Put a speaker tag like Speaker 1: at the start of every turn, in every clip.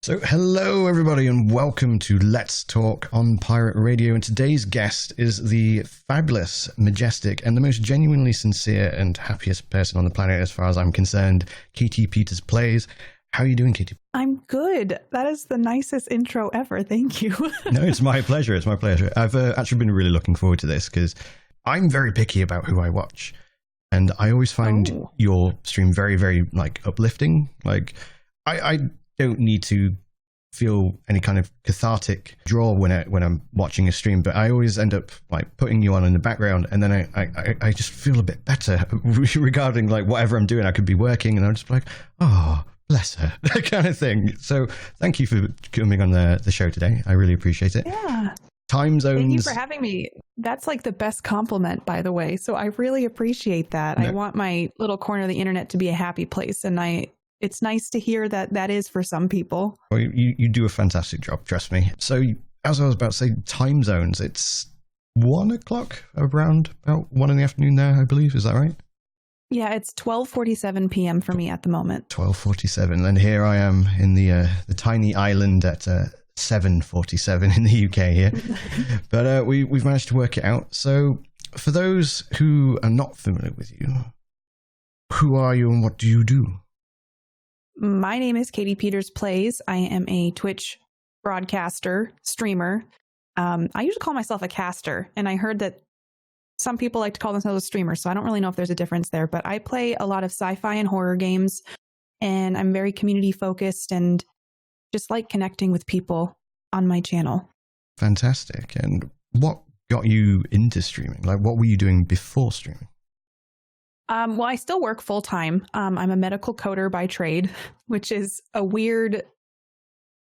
Speaker 1: So hello everybody and welcome to Let's Talk on Pirate Radio, and today's guest is the fabulous, majestic and the most genuinely sincere and happiest person on the planet as far as I'm concerned, KatiePetersPlays. How are you doing, Katie?
Speaker 2: I'm good. That is the nicest intro ever. Thank you.
Speaker 1: No, it's my pleasure. It's my pleasure. I've actually been really looking forward to this because I'm very picky about who I watch, and I always find your stream very, very uplifting. I don't need to feel any kind of cathartic draw when I'm watching a stream, but I always end up putting you on in the background, and then I just feel a bit better regarding whatever I'm doing. I could be working, and I'm just like, oh, bless her, that kind of thing. So thank you for coming on the show today. I really appreciate it.
Speaker 2: Yeah.
Speaker 1: Time zones.
Speaker 2: Thank you for having me. That's the best compliment, by the way. So I really appreciate that. No. I want my little corner of the internet to be a happy place, and it's nice to hear that is for some people.
Speaker 1: Well, you do a fantastic job, trust me. So as I was about to say, time zones, it's 1 o'clock, around about 1 in the afternoon there, I believe. Is that right?
Speaker 2: Yeah, it's 12:47 p.m. for me at the moment.
Speaker 1: 12:47, and here I am in the tiny island at 7:47 in the UK here. But we've managed to work it out. So for those who are not familiar with you, who are you and what do you do?
Speaker 2: My name is KatiePetersPlays. I am a Twitch broadcaster, streamer. I usually call myself a caster, and I heard that some people like to call themselves a streamer, so I don't really know if there's a difference there, but I play a lot of sci-fi and horror games, and I'm very community focused and just like connecting with people on my channel.
Speaker 1: Fantastic. And what got you into streaming? What were you doing before streaming?
Speaker 2: Well, I still work full time. I'm a medical coder by trade, which is a weird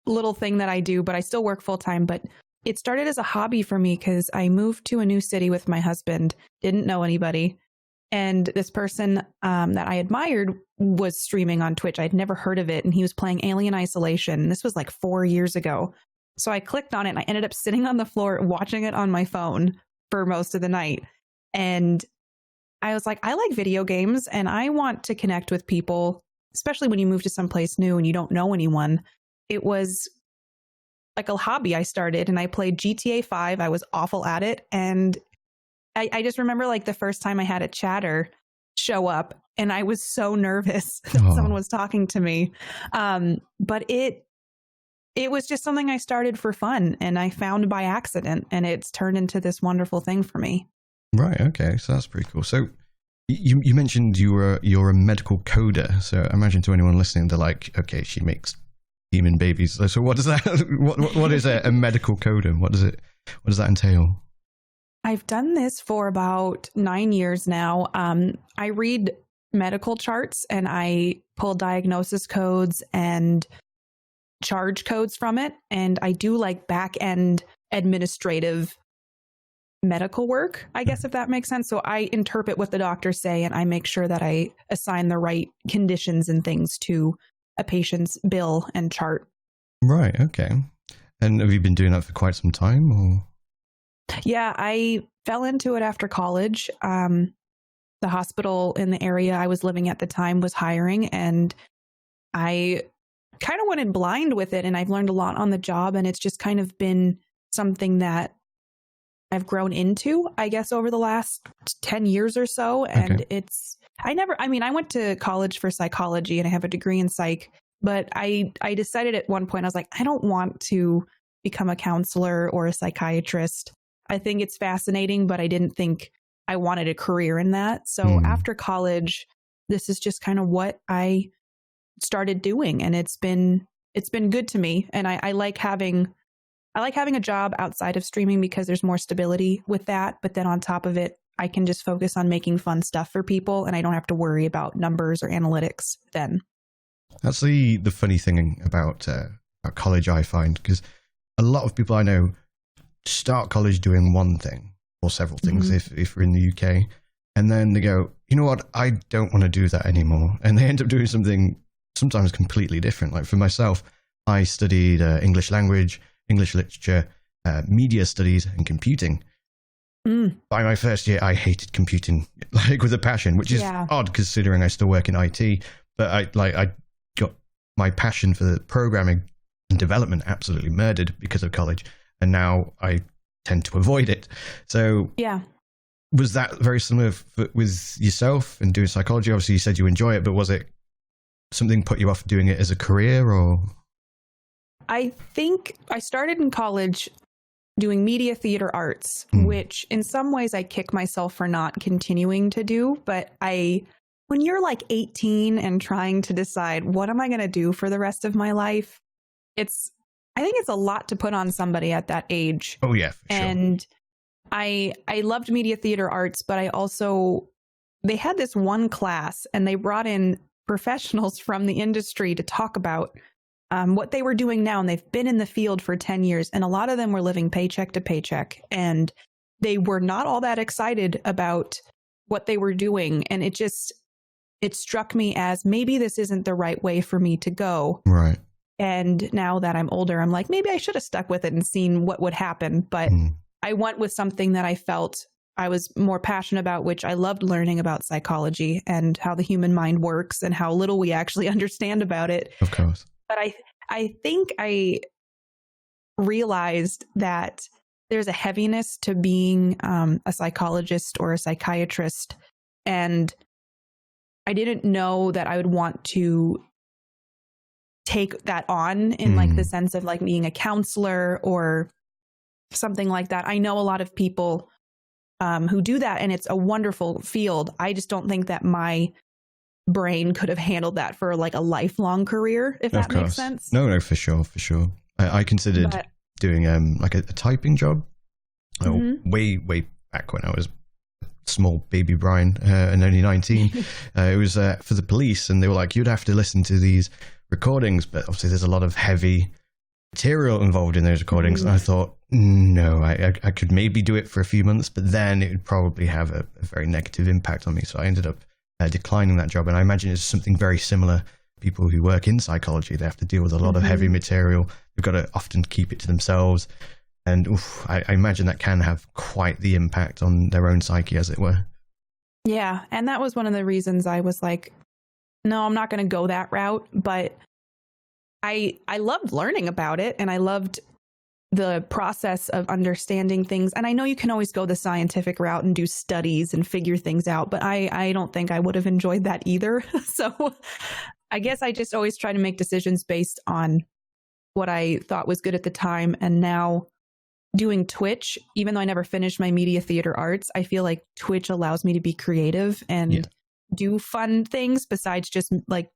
Speaker 2: little thing that I do, but I still work full time. But it started as a hobby for me because I moved to a new city with my husband, didn't know anybody. And this person that I admired was streaming on Twitch. I'd never heard of it. And he was playing Alien Isolation. This was 4 years ago. So I clicked on it and I ended up sitting on the floor watching it on my phone for most of the night. And I was like, I like video games and I want to connect with people, especially when you move to someplace new and you don't know anyone. It was like a hobby I started, and I played GTA 5. I was awful at it. And I just remember the first time I had a chatter show up and I was so nervous that someone was talking to me. But it was just something I started for fun and I found by accident, and it's turned into this wonderful thing for me. Right.
Speaker 1: Okay. So that's pretty cool. So you mentioned you're a medical coder. So I imagine to anyone listening, they're like, okay, she makes human babies. So what does that? What is a medical coder? What does that entail?
Speaker 2: I've done this for about 9 years now. I read medical charts and I pull diagnosis codes and charge codes from it, and I do back end administrative medical work, I guess, if that makes sense. So I interpret what the doctors say and I make sure that I assign the right conditions and things to a patient's bill and chart.
Speaker 1: Right. Okay. And have you been doing that for quite some time? Or?
Speaker 2: Yeah, I fell into it after college. The hospital in the area I was living at the time was hiring, and I kind of went in blind with it, and I've learned a lot on the job, and it's just kind of been something that I've grown into, I guess, over the last 10 years or so. And okay. I went to college for psychology and I have a degree in psych, but I decided at one point, I was like, I don't want to become a counselor or a psychiatrist. I think it's fascinating, but I didn't think I wanted a career in that. So after college, this is just kind of what I started doing. And it's been good to me. And I like having a job outside of streaming because there's more stability with that. But then on top of it, I can just focus on making fun stuff for people, and I don't have to worry about numbers or analytics then.
Speaker 1: That's the funny thing about college, I find, because a lot of people I know start college doing one thing or several things if we're in the UK, and then they go, you know what, I don't want to do that anymore. And they end up doing something sometimes completely different. Like for myself, I studied English language, English literature, media studies, and computing. By my first year, I hated computing with a passion, which is odd considering I still work in IT. But I got my passion for the programming and development absolutely murdered because of college. And now I tend to avoid it. So
Speaker 2: yeah.
Speaker 1: Was that very similar with yourself and doing psychology? Obviously, you said you enjoy it, but was it something put you off doing it as a career, or?
Speaker 2: I think I started in college doing media theater arts, which in some ways I kick myself for not continuing to do. But when you're like 18 and trying to decide what am I going to do for the rest of my life, I think it's a lot to put on somebody at that age.
Speaker 1: Oh yeah, for sure.
Speaker 2: And I loved media theater arts, but they had this one class and they brought in professionals from the industry to talk about what they were doing now. And they've been in the field for 10 years. And a lot of them were living paycheck to paycheck. And they were not all that excited about what they were doing. And it struck me as maybe this isn't the right way for me to go.
Speaker 1: Right.
Speaker 2: And now that I'm older, I'm like, maybe I should have stuck with it and seen what would happen. But I went with something that I felt I was more passionate about, which I loved learning about psychology and how the human mind works and how little we actually understand about it.
Speaker 1: Of course.
Speaker 2: But I think I realized that there's a heaviness to being a psychologist or a psychiatrist. And I didn't know that I would want to take that on in like the sense of like being a counselor or something like that. I know a lot of people who do that, and it's a wonderful field. I just don't think that my brain could have handled that for like a lifelong career, if that makes sense.
Speaker 1: No, for sure. I considered doing like a typing job way back when I was small baby Brian and only 19. It was for the police, and they were like, you'd have to listen to these recordings, but obviously there's a lot of heavy material involved in those recordings. And I thought, no, I could maybe do it for a few months, but then it would probably have a very negative impact on me. So I ended up declining that job. And I imagine it's something very similar. People who work in psychology, they have to deal with a lot of heavy material. They've got to often keep it to themselves. And I imagine that can have quite the impact on their own psyche, as it were.
Speaker 2: Yeah. And that was one of the reasons I was like, no, I'm not going to go that route. But I loved learning about it, and I loved the process of understanding things. And I know you can always go the scientific route and do studies and figure things out, but I don't think I would have enjoyed that either. So I guess I just always try to make decisions based on what I thought was good at the time. And now doing Twitch, even though I never finished my media theater arts, I feel like Twitch allows me to be creative and do fun things besides just like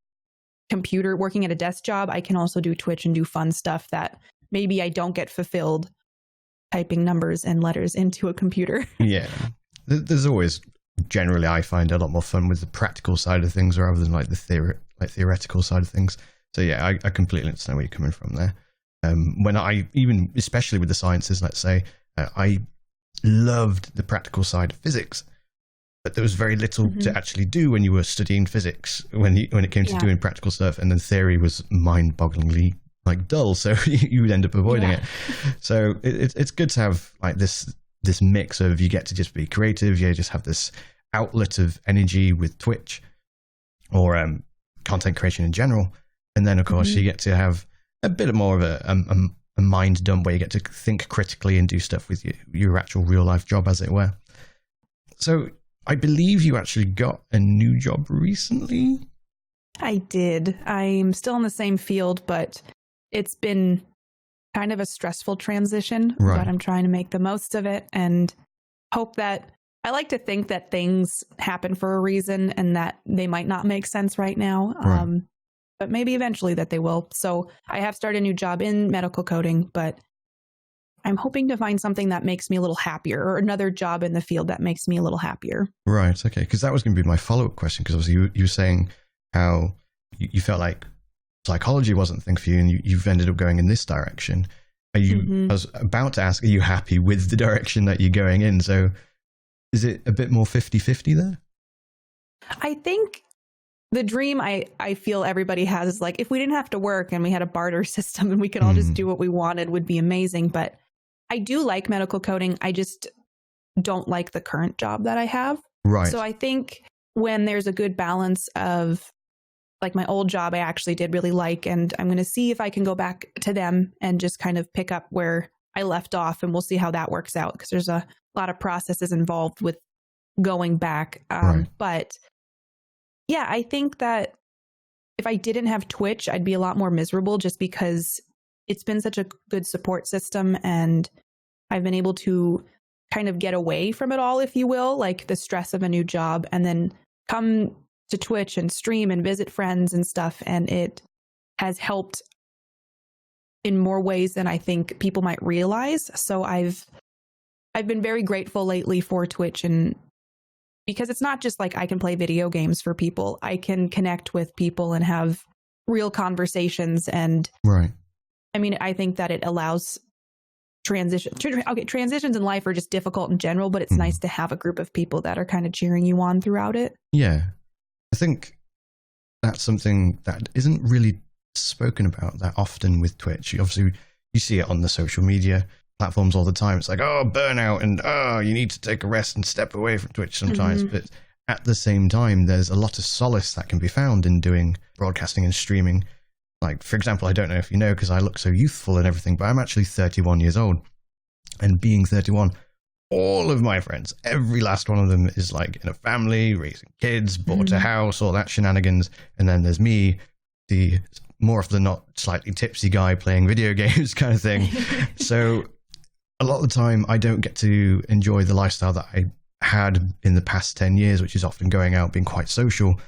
Speaker 2: working at a desk job. I can also do Twitch and do fun stuff that maybe I don't get fulfilled typing numbers and letters into a computer. Yeah.
Speaker 1: There's always, generally, I find a lot more fun with the practical side of things rather than like the theoretical side of things. So yeah, I completely understand where you're coming from there. When especially with the sciences, let's say, I loved the practical side of physics, but there was very little to actually do when you were studying physics, when it came to doing practical stuff, and then theory was mind-bogglingly like dull, so you would end up avoiding it. So it's good to have like this mix of, you get to just be creative, you just have this outlet of energy with Twitch or content creation in general, and then of course you get to have a bit more of a mind dump where you get to think critically and do stuff with your actual real life job, as it were. So I believe you actually got a new job recently.
Speaker 2: I did. I'm still in the same field, but it's been kind of a stressful transition, but I'm trying to make the most of it and hope that, I like to think that things happen for a reason and that they might not make sense right now. But maybe eventually that they will. So I have started a new job in medical coding, but I'm hoping to find something that makes me a little happier, or another job in the field that makes me a little happier.
Speaker 1: Right. Okay. Because that was going to be my follow-up question, because obviously you were saying how you felt like psychology wasn't the thing for you, and you've ended up going in this direction. I was about to ask, are you happy with the direction that you're going in? So is it a bit more 50-50 there?
Speaker 2: I think the dream I feel everybody has is like, if we didn't have to work and we had a barter system and we could all just do what we wanted, would be amazing. But I do like medical coding. I just don't like the current job that I have.
Speaker 1: Right.
Speaker 2: So I think when there's a good balance of like my old job, I actually did really like, and I'm going to see if I can go back to them and just kind of pick up where I left off, and we'll see how that works out, because there's a lot of processes involved with going back.
Speaker 1: Right.
Speaker 2: But yeah, I think that if I didn't have Twitch, I'd be a lot more miserable, just because it's been such a good support system, and I've been able to kind of get away from it all, if you will, like the stress of a new job, and then come to Twitch and stream and visit friends and stuff. And it has helped in more ways than I think people might realize. So I've been very grateful lately for Twitch, and because it's not just like I can play video games for people, I can connect with people and have real conversations. And
Speaker 1: right.
Speaker 2: I mean, I think that it allows transitions in life are just difficult in general, but it's nice to have a group of people that are kind of cheering you on throughout it.
Speaker 1: Yeah. I think that's something that isn't really spoken about that often with Twitch. Obviously, you see it on the social media platforms all the time. It's like, oh, burnout, and oh, you need to take a rest and step away from Twitch sometimes. But at the same time, there's a lot of solace that can be found in doing broadcasting and streaming. Like, for example, I don't know if you know, because I look so youthful and everything, but I'm actually 31 years old. And being 31, all of my friends, every last one of them is like in a family, raising kids, bought a house, all that shenanigans. And then there's me, the more often than not slightly tipsy guy playing video games kind of thing. So a lot of the time I don't get to enjoy the lifestyle that I had in the past 10 years, which is often going out, being quite social.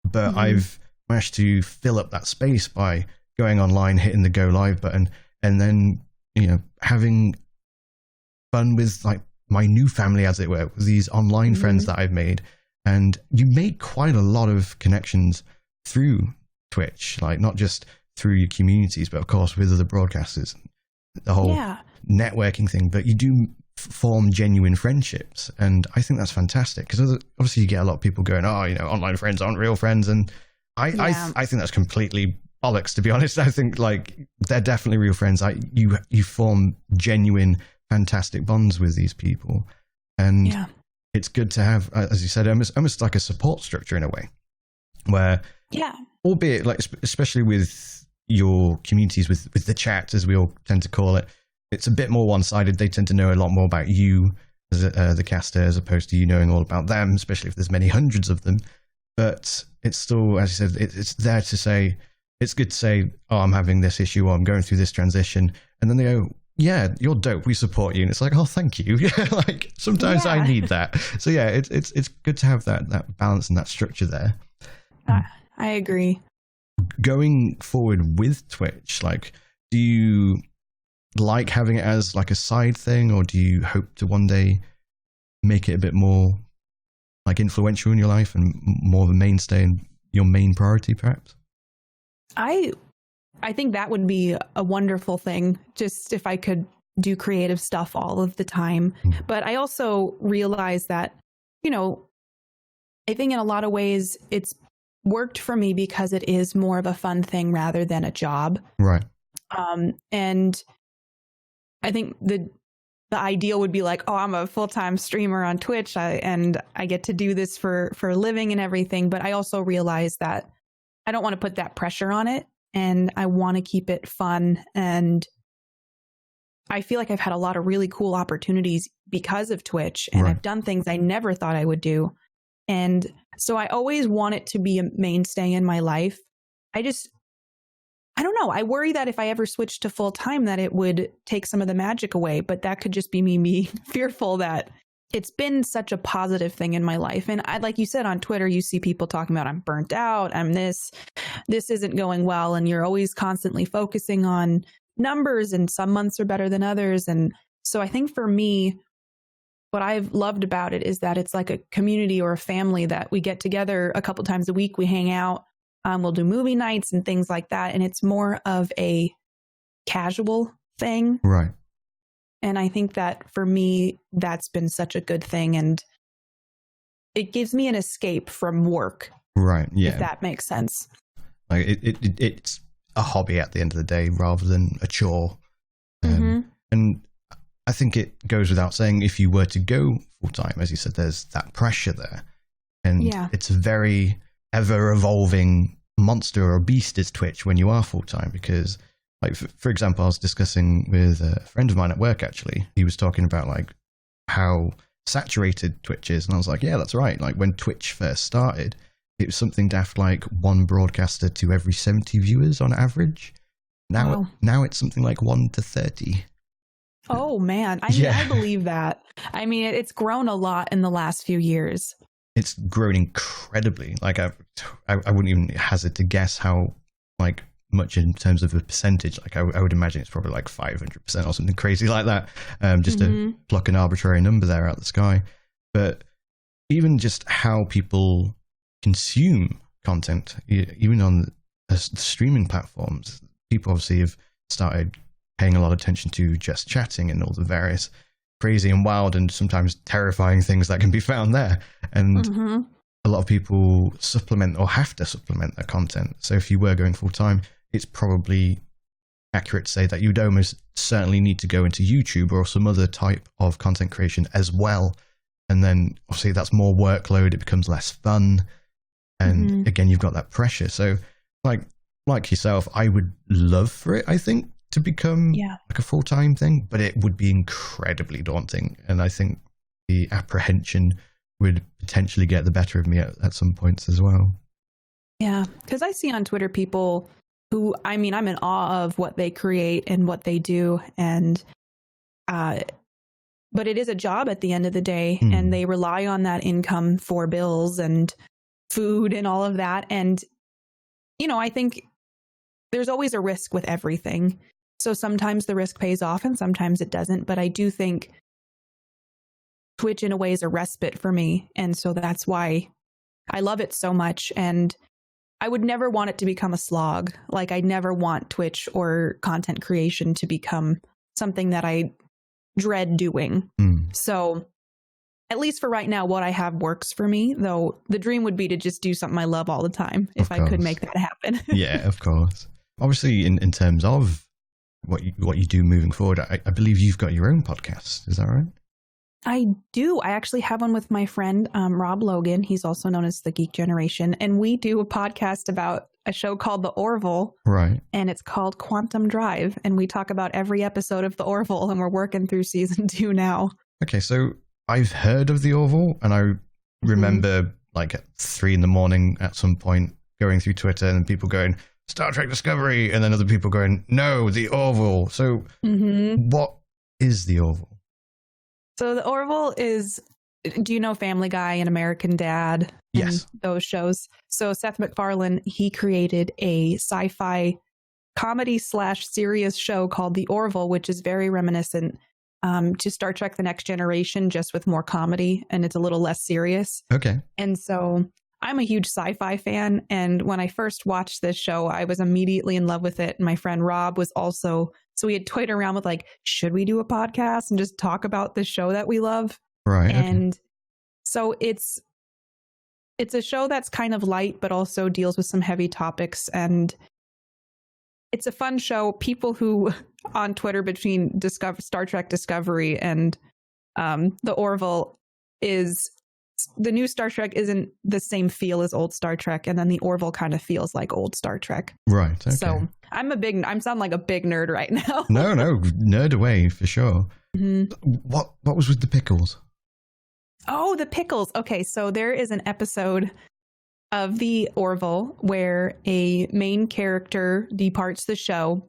Speaker 1: But I've managed to fill up that space by going online, hitting the go live button, and then, you know, having fun with like my new family, as it were, with these online friends that I've made. And you make quite a lot of connections through Twitch, like not just through your communities, but of course with other broadcasters, the whole networking thing. But you do form genuine friendships, and I think that's fantastic, because obviously you get a lot of people going, oh, you know, online friends aren't real friends, and I think that's completely bollocks, to be honest. I think like they're definitely real friends. You form genuine, fantastic bonds with these people, and it's good to have, as you said, almost like a support structure in a way, where albeit like especially with your communities, with the chat, as we all tend to call it, it's a bit more one-sided. They tend to know a lot more about you as the caster, as opposed to you knowing all about them, especially if there's many hundreds of them. But it's still, as you said, it's there to say, it's good to say, oh, I'm having this issue, or I'm going through this transition. And then they go, yeah, you're dope, we support you. And it's like, oh, thank you. Like sometimes I need that. So yeah, it's good to have that balance and that structure there.
Speaker 2: I agree.
Speaker 1: Going forward with Twitch, like, do you like having it as like a side thing, or do you hope to one day make it a bit more like influential in your life and more of a mainstay and your main priority, perhaps?
Speaker 2: I think that would be a wonderful thing, just if I could do creative stuff all of the time. But I also realize that, you know, I think in a lot of ways it's worked for me because it is more of a fun thing rather than a job.
Speaker 1: Right.
Speaker 2: And I think the ideal would be like, oh, I'm a full-time streamer on Twitch, and I get to do this for a living and everything. But I also realize that I don't want to put that pressure on it, and I want to keep it fun. And I feel like I've had a lot of really cool opportunities because of Twitch, and I've done things I never thought I would do. And so I always want it to be a mainstay in my life. I don't know. I worry that if I ever switched to full time, that it would take some of the magic away. But that could just be me being fearful that it's been such a positive thing in my life. And like you said, on Twitter, you see people talking about, I'm burnt out, I'm this isn't going well. And you're always constantly focusing on numbers, and some months are better than others. And so I think for me, what I've loved about it is that it's like a community or a family that we get together a couple times a week. We hang out. We'll do movie nights and things like that. And it's more of a casual thing.
Speaker 1: Right.
Speaker 2: And I think that for me, that's been such a good thing. And it gives me an escape from work.
Speaker 1: Right. Yeah.
Speaker 2: If that makes sense.
Speaker 1: Like it's a hobby at the end of the day rather than a chore. And I think it goes without saying, if you were to go full time, as you said, there's that pressure there. And it's a very ever evolving monster or beast is Twitch when you are full-time, because like for example, I was discussing with a friend of mine at work, actually. He was talking about like how saturated Twitch is, and I was like, yeah, that's right. Like when Twitch first started, it was something daft like one broadcaster to every 70 viewers on average. Now it's something like 1 to 30.
Speaker 2: Oh man, I believe that. I mean, it's grown a lot in the last few years.
Speaker 1: It's grown incredibly. Like I wouldn't even hazard to guess how like much in terms of a percentage. Like I would imagine it's probably like 500% or something crazy like that. Just to pluck an arbitrary number there out of the sky. But even just how people consume content, even on streaming platforms, people obviously have started paying a lot of attention to just chatting and all the various crazy and wild and sometimes terrifying things that can be found there. And a lot of people supplement or have to supplement their content. So if you were going full time, it's probably accurate to say that you'd almost certainly need to go into YouTube or some other type of content creation as well. And then obviously that's more workload. It becomes less fun. And again, you've got that pressure. So like yourself, I would love for it, I think, to become like a full-time thing, but it would be incredibly daunting. And I think the apprehension would potentially get the better of me at some points as well.
Speaker 2: Yeah, because I see on Twitter people who, I mean, I'm in awe of what they create and what they do. And, but it is a job at the end of the day, and they rely on that income for bills and food and all of that. And, you know, I think there's always a risk with everything. So sometimes the risk pays off and sometimes it doesn't. But I do think Twitch in a way is a respite for me. And so that's why I love it so much. And I would never want it to become a slog. Like I never want Twitch or content creation to become something that I dread doing. So at least for right now, what I have works for me, though the dream would be to just do something I love all the time if I could make that happen. Yeah,
Speaker 1: of course. Obviously, in terms of what you do moving forward, I believe you've got your own podcast. Is that right?
Speaker 2: I do. I actually have one with my friend, Rob Logan. He's also known as the Geek Generation. And we do a podcast about a show called The Orville. Right. And it's called Quantum Drive. And we talk about every episode of The Orville, and we're working through season 2 now.
Speaker 1: Okay, so I've heard of The Orville, and I remember like at 3 a.m. at some point going through Twitter and people going, Star Trek Discovery, and then other people going, no, The Orville. So what is The Orville?
Speaker 2: So The Orville is, do you know Family Guy and American Dad?
Speaker 1: Yes.
Speaker 2: Those shows. So Seth MacFarlane, he created a sci-fi comedy / serious show called The Orville, which is very reminiscent to Star Trek The Next Generation, just with more comedy, and it's a little less serious.
Speaker 1: Okay.
Speaker 2: And so I'm a huge sci-fi fan, and when I first watched this show, I was immediately in love with it. And my friend Rob was also, so we had toyed around with like, should we do a podcast and just talk about the show that we love?
Speaker 1: Right.
Speaker 2: And so it's a show that's kind of light, but also deals with some heavy topics, and it's a fun show. People who on Twitter between Star Trek Discovery and The Orville is the new Star Trek isn't the same feel as old Star Trek, and then The Orville kind of feels like old Star Trek.
Speaker 1: Right. Okay.
Speaker 2: So I'm sounding like a big nerd right now.
Speaker 1: No, nerd away for sure. What was with the pickles?
Speaker 2: Oh, the pickles. Okay, so there is an episode of The Orville where a main character departs the show,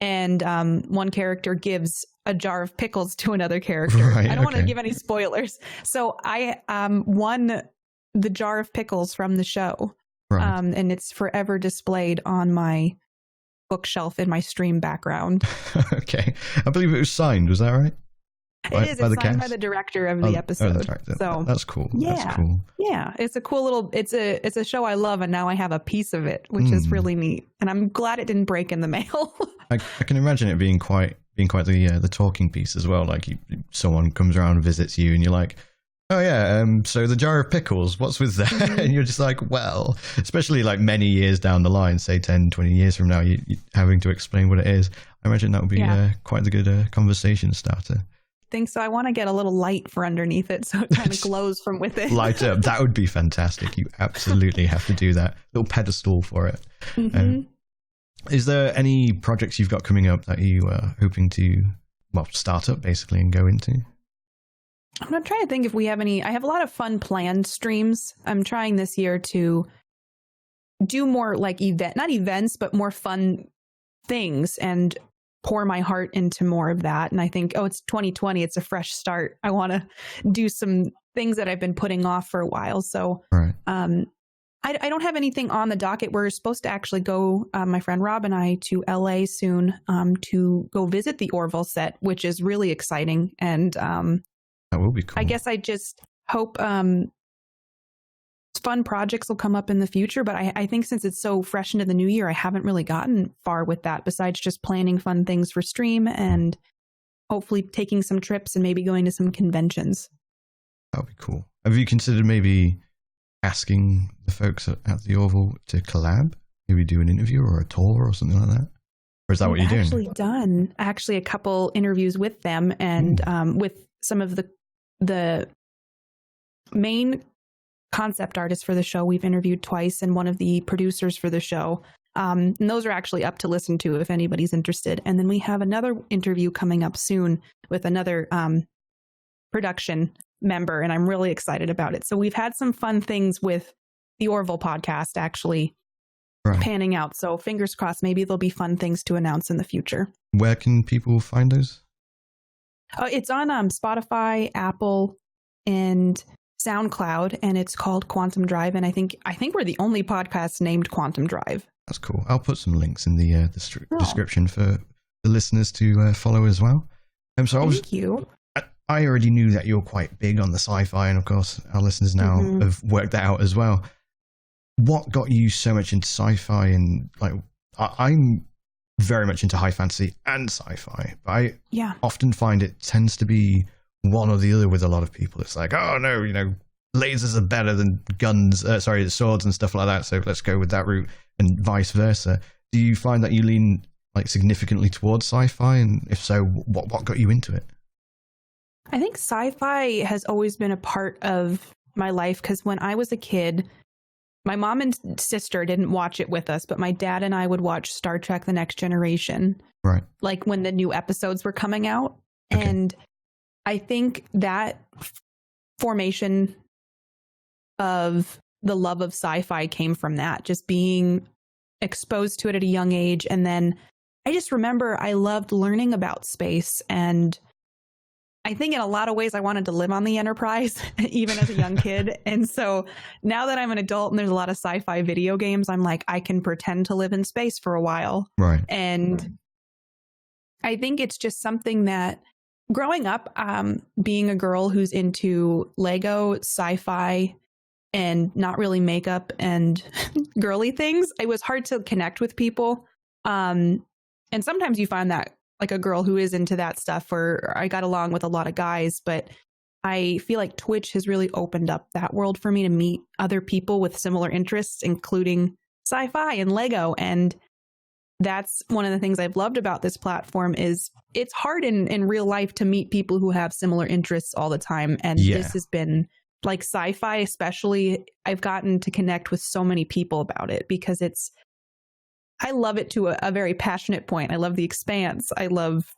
Speaker 2: and one character gives a jar of pickles to another character. Right, I don't want to give any spoilers. So I won the jar of pickles from the show, and it's forever displayed on my bookshelf in my stream background. Okay,
Speaker 1: I believe it was signed. Was that right?
Speaker 2: It is. It's signed by the director of the episode.
Speaker 1: So that's cool.
Speaker 2: Yeah,
Speaker 1: that's cool.
Speaker 2: Yeah, it's a cool little. It's a show I love, and now I have a piece of it, which is really neat. And I'm glad it didn't break in the mail.
Speaker 1: I can imagine it being quite the talking piece as well. Like someone comes around and visits you, and you're like, oh yeah, so the jar of pickles, what's with that? And you're just like, well, especially like many years down the line, say 10, 20 years from now, you having to explain what it is. I imagine that would be quite a good conversation starter.
Speaker 2: think so. I want to get a little light for underneath it so it kind of glows from within.
Speaker 1: Light up. That would be fantastic. You absolutely have to do that. Little pedestal for it.
Speaker 2: Mm-hmm.
Speaker 1: Is there any projects you've got coming up that you are hoping to, start up basically and go into?
Speaker 2: I'm not trying to think if we have any. I have a lot of fun planned streams. I'm trying this year to do more like not events, but more fun things and pour my heart into more of that. And I think, it's 2020. It's a fresh start. I want to do some things that I've been putting off for a while. So,
Speaker 1: right.
Speaker 2: I don't have anything on the docket. We're supposed to actually go, my friend Rob and I, to LA soon to go visit the Orville set, which is really exciting. And
Speaker 1: that will be cool.
Speaker 2: I guess I just hope fun projects will come up in the future. But I think since it's so fresh into the new year, I haven't really gotten far with that besides just planning fun things for stream and hopefully taking some trips and maybe going to some conventions.
Speaker 1: That would be cool. Have you considered maybe asking the folks at the Orville to collab? Maybe do an interview or a tour or something like that? Or is that what you're doing? I've actually done a couple interviews with them and with some of the main concept artists for the show. We've interviewed twice, and one of the producers for the show. And those are actually up to listen to if anybody's interested. And then we have another interview coming up soon with another production member, and I'm really excited about it. So we've had some fun things with the Orville podcast actually panning out. So fingers crossed, maybe there'll be fun things to announce in the future. Where can people find those? It's on Spotify, Apple, and SoundCloud, and it's called Quantum Drive. And I think we're the only podcast named Quantum Drive. That's cool. I'll put some links in the description for the listeners to follow as well. Thank you. I already knew that you're quite big on the sci-fi, and of course, our listeners now have worked that out as well. What got you so much into sci-fi? And I'm very much into high fantasy and sci-fi, but I often find it tends to be one or the other with a lot of people. It's like, oh no, lasers are better than guns, swords and stuff like that. So let's go with that route, and vice versa. Do you find that you lean significantly towards sci-fi? And if so, what got you into it? I think sci-fi has always been a part of my life because when I was a kid, my mom and sister didn't watch it with us, but my dad and I would watch Star Trek: The Next Generation. Right. Like when the new episodes were coming out. Okay. And I think that formation of the love of sci-fi came from that, just being exposed to it at a young age. And then I just remember I loved learning about space, and I think in a lot of ways I wanted to live on the Enterprise, even as a young kid. And so now that I'm an adult and there's a lot of sci-fi video games, I'm like, I can pretend to live in space for a while. Right. And I think it's just something that growing up, being a girl who's into Lego, sci-fi, and not really makeup and girly things, it was hard to connect with people. And sometimes you find that like a girl who is into that stuff, or I got along with a lot of guys, but I feel like Twitch has really opened up that world for me to meet other people with similar interests, including sci-fi and Lego. And that's one of the things I've loved about this platform is it's hard in real life to meet people who have similar interests all the time. And this has been like sci-fi, especially, I've gotten to connect with so many people about it because I love it to a very passionate point. I love The Expanse. I love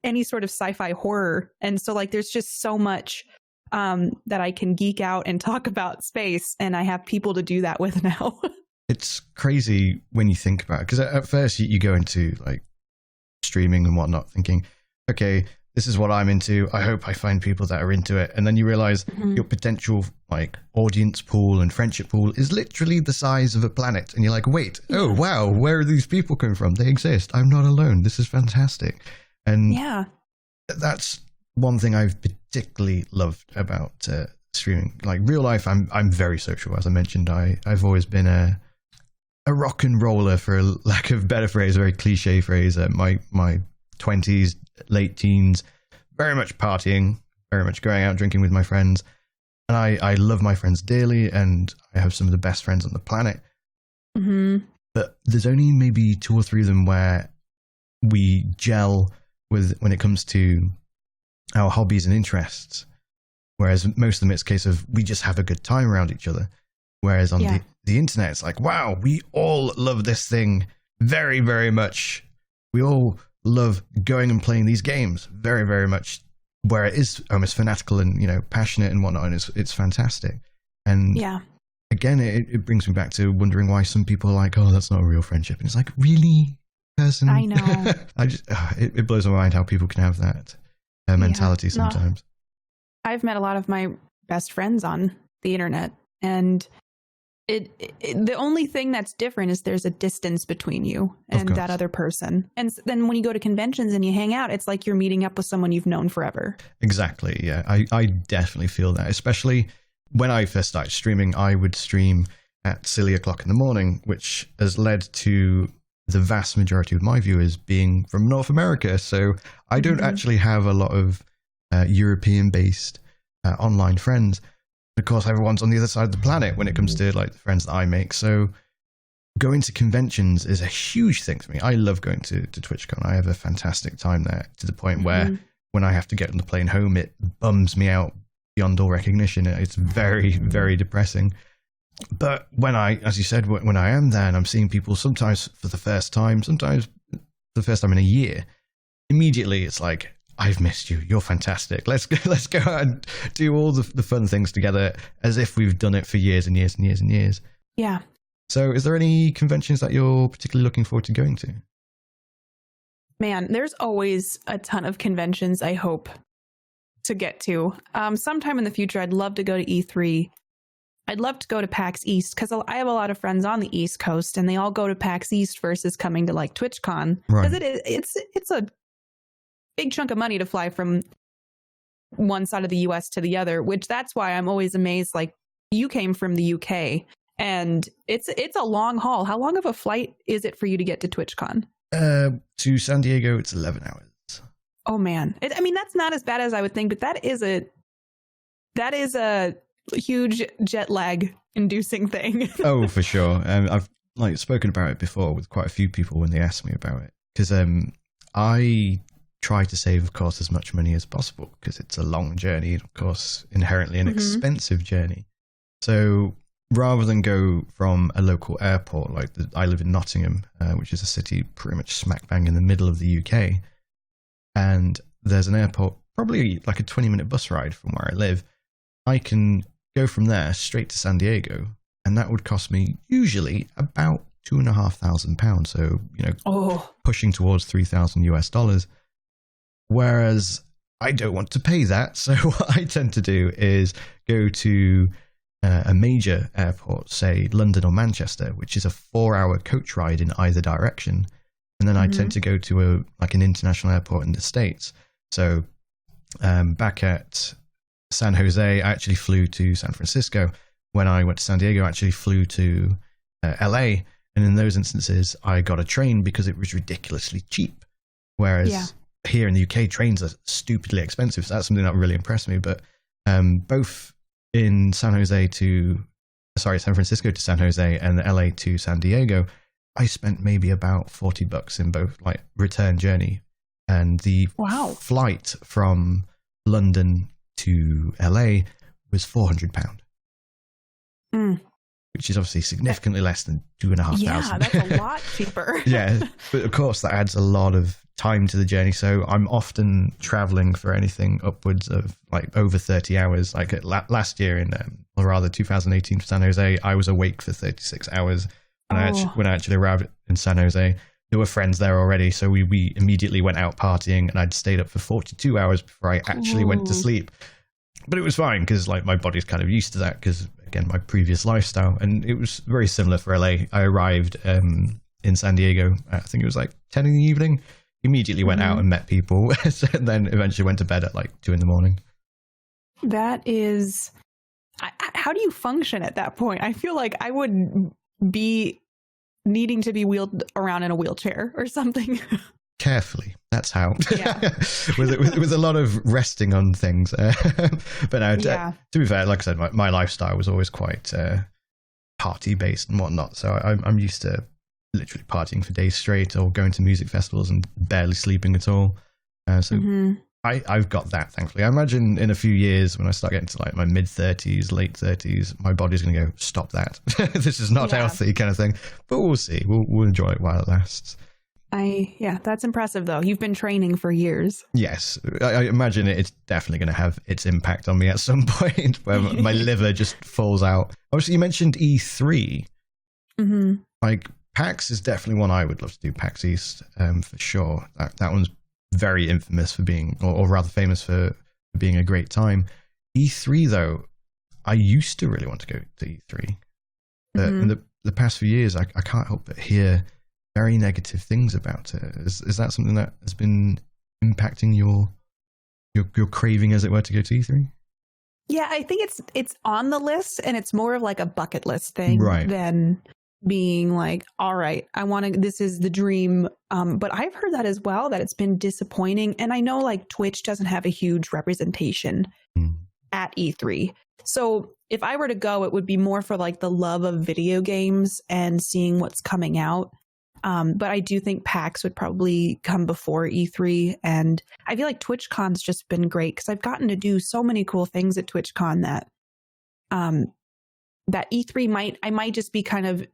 Speaker 1: any sort of sci-fi horror. And so there's just so much that I can geek out and talk about space. And I have people to do that with now. It's crazy when you think about it. Because at first you go into streaming and whatnot thinking, okay, this is what I'm into. I hope I find people that are into it. And then you realize your potential audience pool and friendship pool is literally the size of a planet. And you're like, wait, oh, wow, where are these people coming from? They exist. I'm not alone. This is fantastic. And that's one thing I've particularly loved about streaming. Like real life, I'm very social. As I mentioned, I've always been a rock and roller, for a lack of a better phrase, a very cliche phrase. My 20s, late teens, very much partying, very much going out drinking with my friends. And I love my friends dearly, and I have some of the best friends on the planet. Mm-hmm. But there's only maybe 2 or 3 of them where we gel with when it comes to our hobbies and interests. Whereas most of them, it's a case of we just have a good time around each other. Whereas on the internet, it's like, wow, we all love this thing very, very much. We all love going and playing these games very, very much, where it is almost fanatical and, passionate and whatnot. And it's fantastic. And again, it brings me back to wondering why some people are like, oh, that's not a real friendship. And it's like, really, person?
Speaker 2: I know.
Speaker 1: It blows my mind how people can have that mentality sometimes.
Speaker 2: No, I've met a lot of my best friends on the internet, and the only thing that's different is there's a distance between you and that other person. And then when you go to conventions and you hang out, it's like you're meeting up with someone you've known forever.
Speaker 1: Exactly. Yeah, I definitely feel that, especially when I first started streaming. I would stream at silly o'clock in the morning, which has led to the vast majority of my viewers being from North America. So I don't actually have a lot of European-based online friends. Of course, everyone's on the other side of the planet when it comes to like the friends that I make. So going to conventions is a huge thing for me. I love going to TwitchCon. I have a fantastic time there, to the point where when I have to get on the plane home, it bums me out beyond all recognition. It's very, very depressing. But when as you said, when I am there and I'm seeing people sometimes for the first time, sometimes for the first time in a year, immediately it's like, I've missed you. You're fantastic. Let's go out and do all the fun things together as if we've done it for years and years and years and years.
Speaker 2: Yeah.
Speaker 1: So is there any conventions that you're particularly looking forward to going to?
Speaker 2: Man, there's always a ton of conventions I hope to get to. Sometime in the future, I'd love to go to E3. I'd love to go to PAX East because I have a lot of friends on the East Coast, and they all go to PAX East versus coming to like TwitchCon. Because it's a big chunk of money to fly from one side of the US to the other, which that's why I'm always amazed. Like, you came from the UK, and it's a long haul. How long of a flight is it for you to get to TwitchCon?
Speaker 1: To San Diego, it's 11 hours.
Speaker 2: Oh man. That's not as bad as I would think, but that is a huge jet lag inducing thing.
Speaker 1: Oh, for sure. I've spoken about it before with quite a few people when they ask me about it, because I try to save, of course, as much money as possible, because it's a long journey, and of course, inherently an expensive journey. So rather than go from a local airport, I live in Nottingham, which is a city pretty much smack bang in the middle of the UK, and there's an airport probably like a 20-minute bus ride from where I live. I can go from there straight to San Diego, and that would cost me usually about £2,500. So, pushing towards $3,000 US. Whereas I don't want to pay that. So what I tend to do is go to a major airport, say London or Manchester, which is a 4-hour coach ride in either direction. And then I tend to go to an international airport in the States. So back at San Jose, I actually flew to San Francisco. When I went to San Diego, I actually flew to LA. And in those instances, I got a train because it was ridiculously cheap. Whereas here in the UK, trains are stupidly expensive. So that's something that really impressed me. But both in San Francisco to San Jose and LA to San Diego, I spent maybe about $40 in both, like, return journey. And the flight from London to LA was £400. Which is obviously significantly less than $2,500.
Speaker 2: Yeah, that's a lot cheaper.
Speaker 1: Yeah, but of course that adds a lot of time to the journey. So I'm often traveling for anything upwards of like over 30 hours. Like last year or rather 2018 for San Jose, I was awake for 36 hours. When I actually arrived in San Jose, there were friends there already. So we immediately went out partying, and I'd stayed up for 42 hours before I actually went to sleep. But it was fine because like my body's kind of used to that because, again, my previous lifestyle. And it was very similar for LA. I arrived in San Diego, I think it was like 10 in the evening, immediately went out and met people, and then eventually went to bed at like 2 in the morning.
Speaker 2: That is, how do you function at that point? I feel like I would be needing to be wheeled around in a wheelchair or something.
Speaker 1: Carefully. That's how. Yeah. with a lot of resting on things. But no, to be fair, like I said, my lifestyle was always quite party based and whatnot. So I'm used to literally partying for days straight, or going to music festivals and barely sleeping at all. I've got that, thankfully. I imagine in a few years when I start getting to like my mid-30s, late 30s, my body's going to go, stop that. This is not healthy kind of thing. But we'll see. We'll enjoy it while it lasts.
Speaker 2: That's impressive, though. You've been training for years.
Speaker 1: Yes. I imagine it's definitely going to have its impact on me at some point where my liver just falls out. Obviously, you mentioned E3.
Speaker 2: Mm-hmm.
Speaker 1: Like, PAX is definitely one I would love to do, PAX East, for sure. That one's very infamous for being, or rather famous for being a great time. E3, though, I used to really want to go to E3. But in the past few years, I can't help but hear very negative things about it. Is that something that has been impacting your craving, as it were, to go to E3?
Speaker 2: Yeah, I think it's on the list, and it's more of like a bucket list thing than being like, all right, I want to, this is the dream. But I've heard that as well, that it's been disappointing. And I know like Twitch doesn't have a huge representation at E3. So if I were to go, it would be more for like the love of video games and seeing what's coming out. But I do think PAX would probably come before E3. And I feel like TwitchCon's just been great because I've gotten to do so many cool things at TwitchCon that E3 I might just be kind of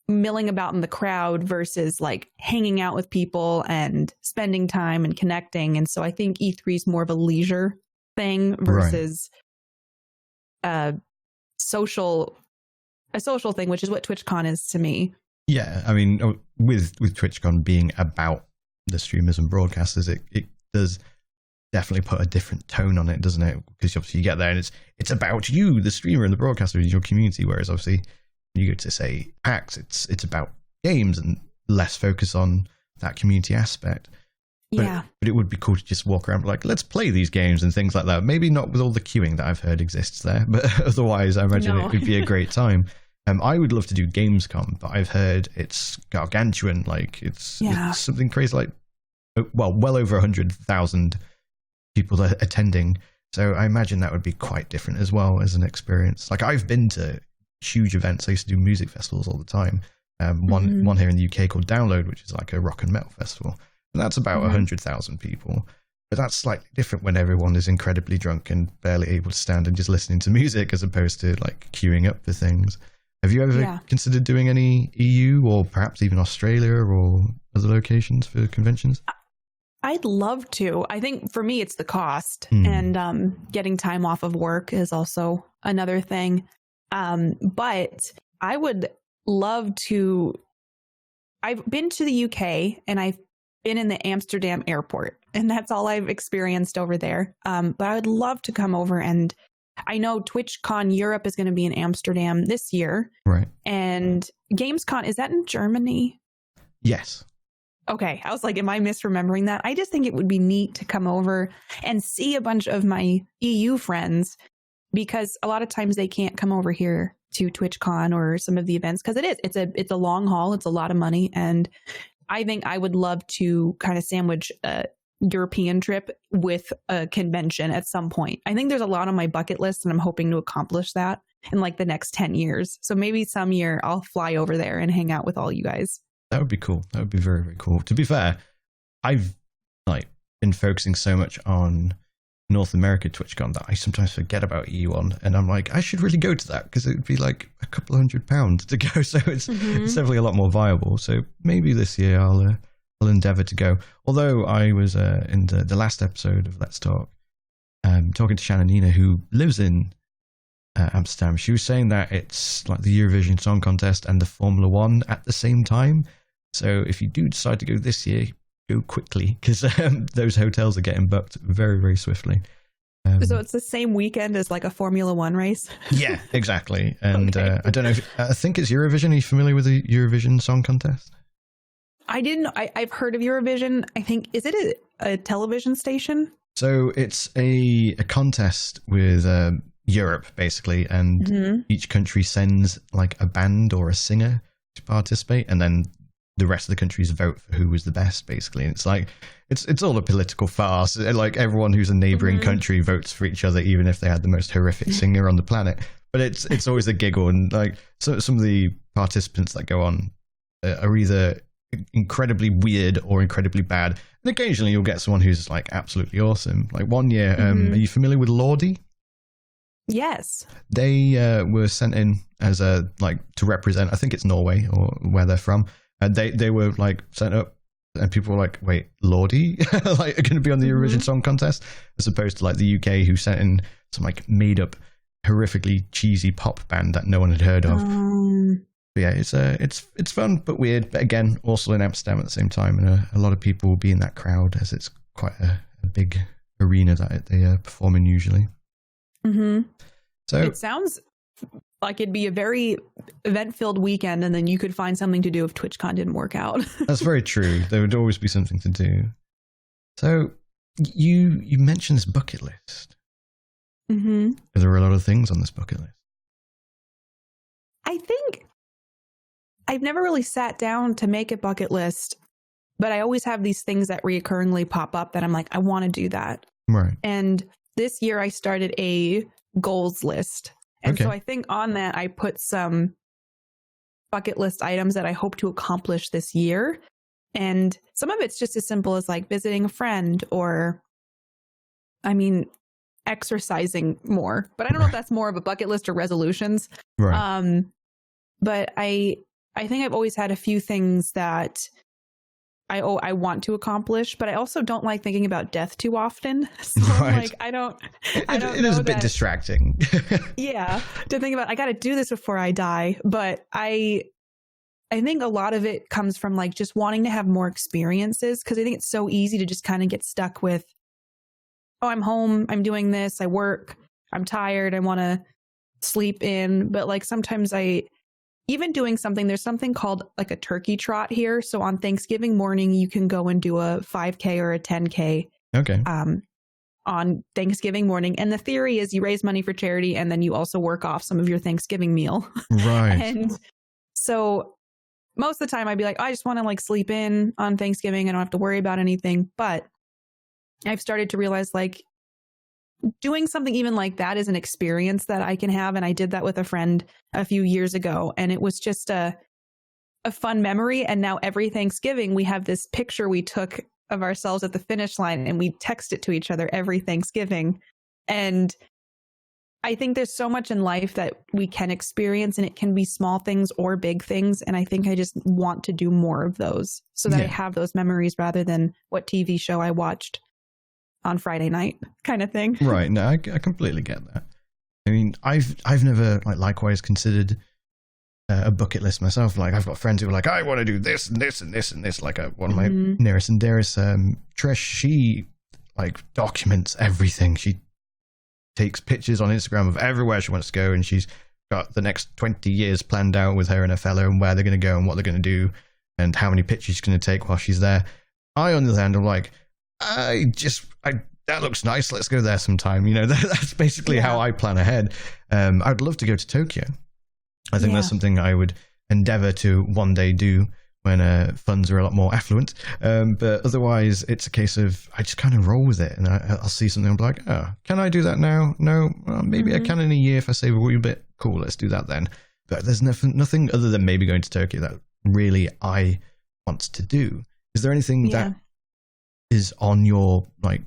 Speaker 2: milling about in the crowd versus like hanging out with people and spending time and connecting. And so I think E3 is more of a leisure thing versus a social thing, which is what TwitchCon is to me.
Speaker 1: Yeah, I mean, with TwitchCon being about the streamers and broadcasters, it does definitely put a different tone on it, doesn't it? Because obviously you get there and it's about you, the streamer and the broadcaster, and your community. Whereas obviously when you go to say PAX, it's about games and less focus on that community aspect. But it would be cool to just walk around like, let's play these games and things like that. Maybe not with all the queuing that I've heard exists there, but otherwise I imagine it would be a great time. I would love to do Gamescom, but I've heard it's gargantuan. Like it's something crazy, like well over 100,000 people attending. So I imagine that would be quite different as well as an experience. Like I've been to huge events. I used to do music festivals all the time. One here in the UK called Download, which is like a rock and metal festival, and that's about 100,000 people. But that's slightly different when everyone is incredibly drunk and barely able to stand and just listening to music, as opposed to like queuing up for things. Have you ever considered doing any EU or perhaps even Australia or other locations for conventions?
Speaker 2: I'd love to. I think for me, it's the cost and getting time off of work is also another thing. But I would love to. I've been to the UK and I've been in the Amsterdam airport, and that's all I've experienced over there. But I would love to come over, and I know TwitchCon Europe is going to be in Amsterdam this year.
Speaker 1: Right.
Speaker 2: And Gamescom, is that in Germany?
Speaker 1: Yes.
Speaker 2: Okay. I was like, am I misremembering that? I just think it would be neat to come over and see a bunch of my EU friends, because a lot of times they can't come over here to TwitchCon or some of the events because it's a long haul. It's a lot of money. And I think I would love to kind of sandwich a European trip with a convention at some point. I think there's a lot on my bucket list, and I'm hoping to accomplish that in like the next 10 years. So maybe some year I'll fly over there and hang out with all you guys.
Speaker 1: That would be cool. That would be very, very cool. To be fair, I've been focusing so much on North America TwitchCon that I sometimes forget about EU on, and I'm like, I should really go to that because it would be like a couple £100 to go. So it's definitely a lot more viable. So maybe this year I'll endeavor to go. Although I was in the last episode of Let's Talk, talking to Shannon Nina, who lives in Amsterdam. She was saying that it's like the Eurovision Song Contest and the Formula One at the same time. So if you do decide to go this year, go quickly, because those hotels are getting booked very, very swiftly.
Speaker 2: So it's the same weekend as like a Formula One race? Yeah,
Speaker 1: exactly. And I don't know, I think it's Eurovision. Are you familiar with the Eurovision Song Contest?
Speaker 2: I didn't. I've heard of Eurovision. I think, is it a television station?
Speaker 1: So it's a contest with Europe, basically, and each country sends like a band or a singer to participate, and then the rest of the countries vote for who was the best, basically. And it's like it's all a political farce. Like everyone who's a neighboring country votes for each other, even if they had the most horrific singer on the planet. But it's always a giggle, and like some of the participants that go on are either incredibly weird or incredibly bad. And occasionally you'll get someone who's like absolutely awesome. Like one year, are you familiar with Lordi?
Speaker 2: Yes.
Speaker 1: They were sent in as to represent, I think it's Norway or where they're from. They were like sent up and people were like, wait, Lordi? Like, are going to be on the Eurovision Song Contest? As opposed to like the UK, who sent in some like made up, horrifically cheesy pop band that no one had heard of. But yeah, it's fun but weird. But again, also in Amsterdam at the same time, and a lot of people will be in that crowd as it's quite a big arena that they perform in usually. So
Speaker 2: it sounds like it'd be a very event-filled weekend, and then you could find something to do if TwitchCon didn't work out.
Speaker 1: That's very true. There would always be something to do. So you mentioned this bucket list. There are a lot of things on this bucket list.
Speaker 2: I think I've never really sat down to make a bucket list, but I always have these things that reoccurringly pop up that I'm like, I want to do that.
Speaker 1: Right.
Speaker 2: And this year I started a goals list. And so I think on that I put some bucket list items that I hope to accomplish this year. And some of it's just as simple as like visiting a friend or, exercising more. But I don't know if that's more of a bucket list or resolutions.
Speaker 1: Right.
Speaker 2: But I think I've always had a few things that I want to accomplish, but I also don't like thinking about death too often. So
Speaker 1: right.
Speaker 2: like I don't
Speaker 1: it is a bit distracting.
Speaker 2: Yeah, to think about I got to do this before I die, but I think a lot of it comes from like just wanting to have more experiences, because I think it's so easy to just kind of get stuck with, oh, I'm home, I'm doing this, I work, I'm tired, I want to sleep in, but like sometimes even doing something, there's something called like a turkey trot here. So on Thanksgiving morning, you can go and do a 5K or a 10K.
Speaker 1: Okay.
Speaker 2: On Thanksgiving morning. And the theory is you raise money for charity and then you also work off some of your Thanksgiving meal.
Speaker 1: Right.
Speaker 2: And so most of the time I'd be like, I just want to like sleep in on Thanksgiving. I don't have to worry about anything. But I've started to realize like doing something even like that is an experience that I can have. And I did that with a friend a few years ago. And it was just a fun memory. And now every Thanksgiving, we have this picture we took of ourselves at the finish line and we text it to each other every Thanksgiving. And I think there's so much in life that we can experience, and it can be small things or big things. And I think I just want to do more of those so that I have those memories rather than what TV show I watched on Friday night kind of thing.
Speaker 1: Right. No, I completely get that. I mean, I've never likewise considered a bucket list myself. Like I've got friends who are like, I want to do this and this and this and this. Like one of my nearest and dearest, Trish, she like documents everything. She takes pictures on Instagram of everywhere she wants to go, and she's got the next 20 years planned out with her and her fellow and where they're going to go and what they're going to do and how many pictures she's going to take while she's there. I, on the other hand, am like, that looks nice. Let's go there sometime. You know, that's basically how I plan ahead. I'd love to go to Tokyo. I think that's something I would endeavor to one day do when funds are a lot more affluent. But otherwise, it's a case of I just kind of roll with it, and I'll see something and be like, oh, can I do that now? No, well, maybe I can in a year if I save a wee bit. Cool, let's do that then. But there's nothing other than maybe going to Tokyo that really I want to do. Is there anything that is on your like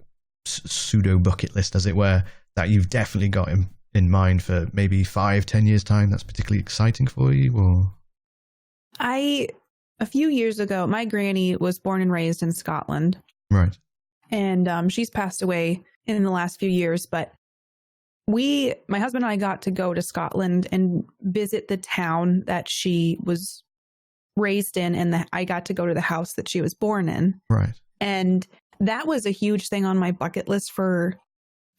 Speaker 1: pseudo bucket list, as it were, that you've definitely got in mind for maybe 5-10 years time that's particularly exciting for you? Or
Speaker 2: a few years ago, my granny was born and raised in Scotland,
Speaker 1: right,
Speaker 2: and she's passed away in the last few years, but my husband and I got to go to Scotland and visit the town that she was raised in, and I got to go to the house that she was born in,
Speaker 1: right.
Speaker 2: And that was a huge thing on my bucket list for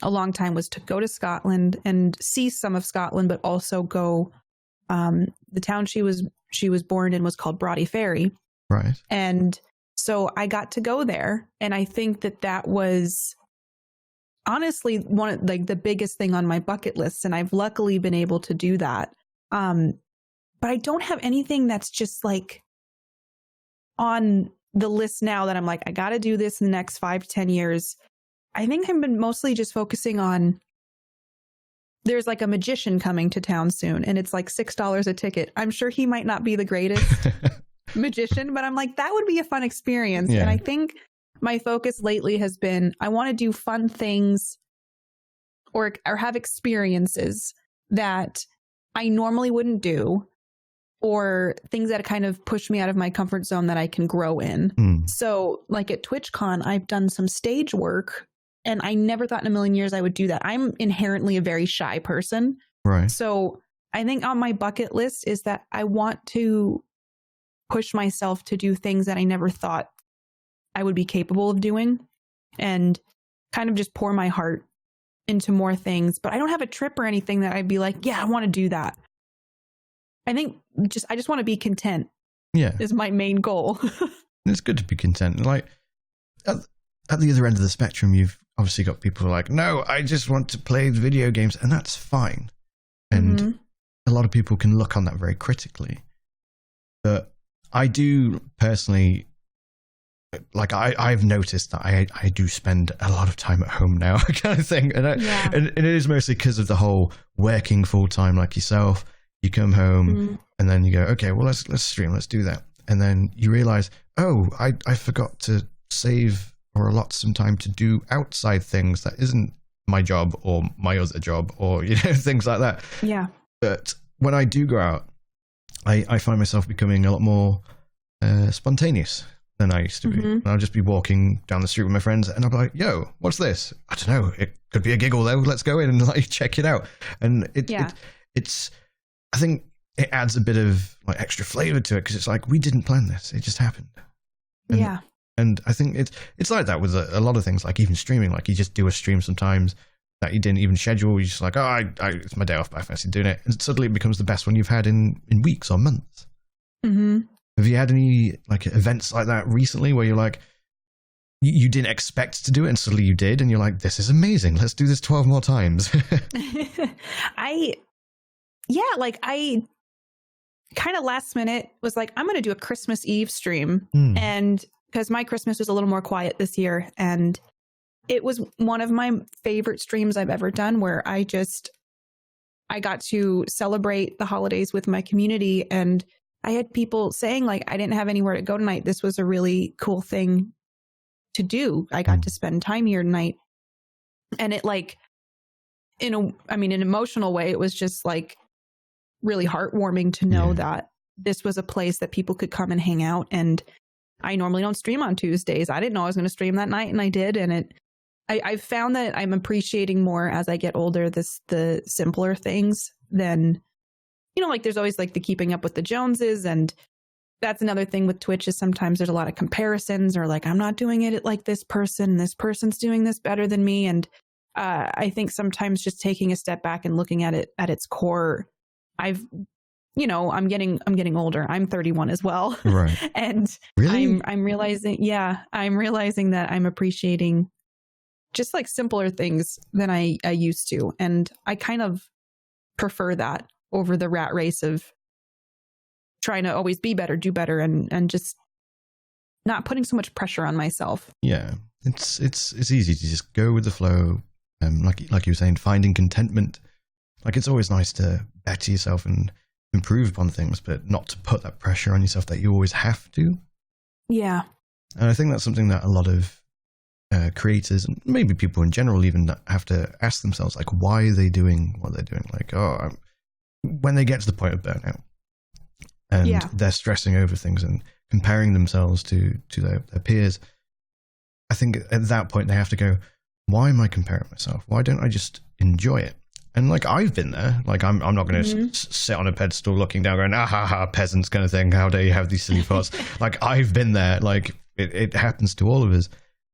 Speaker 2: a long time, was to go to Scotland and see some of Scotland, but also go, the town she was born in was called Ferry.
Speaker 1: Right.
Speaker 2: And so I got to go there. And I think that was honestly one of like the biggest thing on my bucket list. And I've luckily been able to do that. But I don't have anything that's just like on the list now that I'm like, I got to do this in the next 5 to 10 years. I think I've been mostly just focusing on, there's like a magician coming to town soon, and it's like $6 a ticket. I'm sure he might not be the greatest, magician, but I'm like, that would be a fun experience.
Speaker 1: Yeah.
Speaker 2: And I think my focus lately has been, I want to do fun things or have experiences that I normally wouldn't do, or things that kind of push me out of my comfort zone that I can grow in. So like at TwitchCon, I've done some stage work, and I never thought in a million years I would do that. I'm inherently a very shy person.
Speaker 1: Right.
Speaker 2: So I think on my bucket list is that I want to push myself to do things that I never thought I would be capable of doing, and kind of just pour my heart into more things. But I don't have a trip or anything that I'd be like, yeah, I want to do that. I think I just want to be content.
Speaker 1: Yeah.
Speaker 2: Is my main goal.
Speaker 1: It's good to be content. Like at the other end of the spectrum, you've obviously got people who are like, no, I just want to play video games, and that's fine. And a lot of people can look on that very critically. But I do personally, like I've noticed that I do spend a lot of time at home now, kind of thing. And, and it is mostly because of the whole working full time like yourself. You come home and then you go, okay, well, let's stream, let's do that. And then you realize, oh, I forgot to save or allot some time to do outside things that isn't my job or my other job, or, you know, things like that.
Speaker 2: Yeah.
Speaker 1: But when I do go out, I find myself becoming a lot more spontaneous than I used to be. And I'll just be walking down the street with my friends, and I'll be like, yo, what's this? I don't know. It could be a giggle though. Let's go in and like check it out. And it's I think it adds a bit of like extra flavor to it, because it's like, we didn't plan this. It just happened. And, and I think it's like that with a lot of things, like even streaming. Like you just do a stream sometimes that you didn't even schedule. You're just like, oh, it's my day off, but I fancy doing it. And suddenly it becomes the best one you've had in weeks or months. Have you had any like events like that recently where you're like, you didn't expect to do it and suddenly you did, and you're like, this is amazing. Let's do this 12 more times.
Speaker 2: I kind of last minute was like, I'm going to do a Christmas Eve stream. And because my Christmas was a little more quiet this year, and it was one of my favorite streams I've ever done, where I got to celebrate the holidays with my community. And I had people saying like, I didn't have anywhere to go tonight. This was a really cool thing to do. I got to spend time here tonight. And it like, in an emotional way, it was just like really heartwarming to know that this was a place that people could come and hang out. And I normally don't stream on Tuesdays. I didn't know I was going to stream that night, and I did. And I've found that I'm appreciating more as I get older, the simpler things than, you know, like there's always like the keeping up with the Joneses. And that's another thing with Twitch, is sometimes there's a lot of comparisons, or like, I'm not doing it like this person's doing this better than me. And I think sometimes just taking a step back and looking at it at its core, I'm getting older. I'm 31 as well.
Speaker 1: Right.
Speaker 2: And
Speaker 1: really?
Speaker 2: I'm realizing that I'm appreciating just like simpler things than I used to. And I kind of prefer that over the rat race of trying to always be better, do better, and just not putting so much pressure on myself.
Speaker 1: Yeah. It's easy to just go with the flow. Like you were saying, finding contentment. Like it's always nice to better yourself and improve upon things, but not to put that pressure on yourself that you always have to. Yeah. And I think that's something that a lot of creators, and maybe people in general even, have to ask themselves, like, why are they doing what they're doing? Like, when they get to the point of burnout and they're stressing over things and comparing themselves to their peers, I think at that point they have to go, why am I comparing myself? Why don't I just enjoy it? And like, I've been there. Like, I'm not going to sit on a pedestal looking down going, peasants kind of thing. How dare you have these silly thoughts? Like, I've been there. Like, it happens to all of us.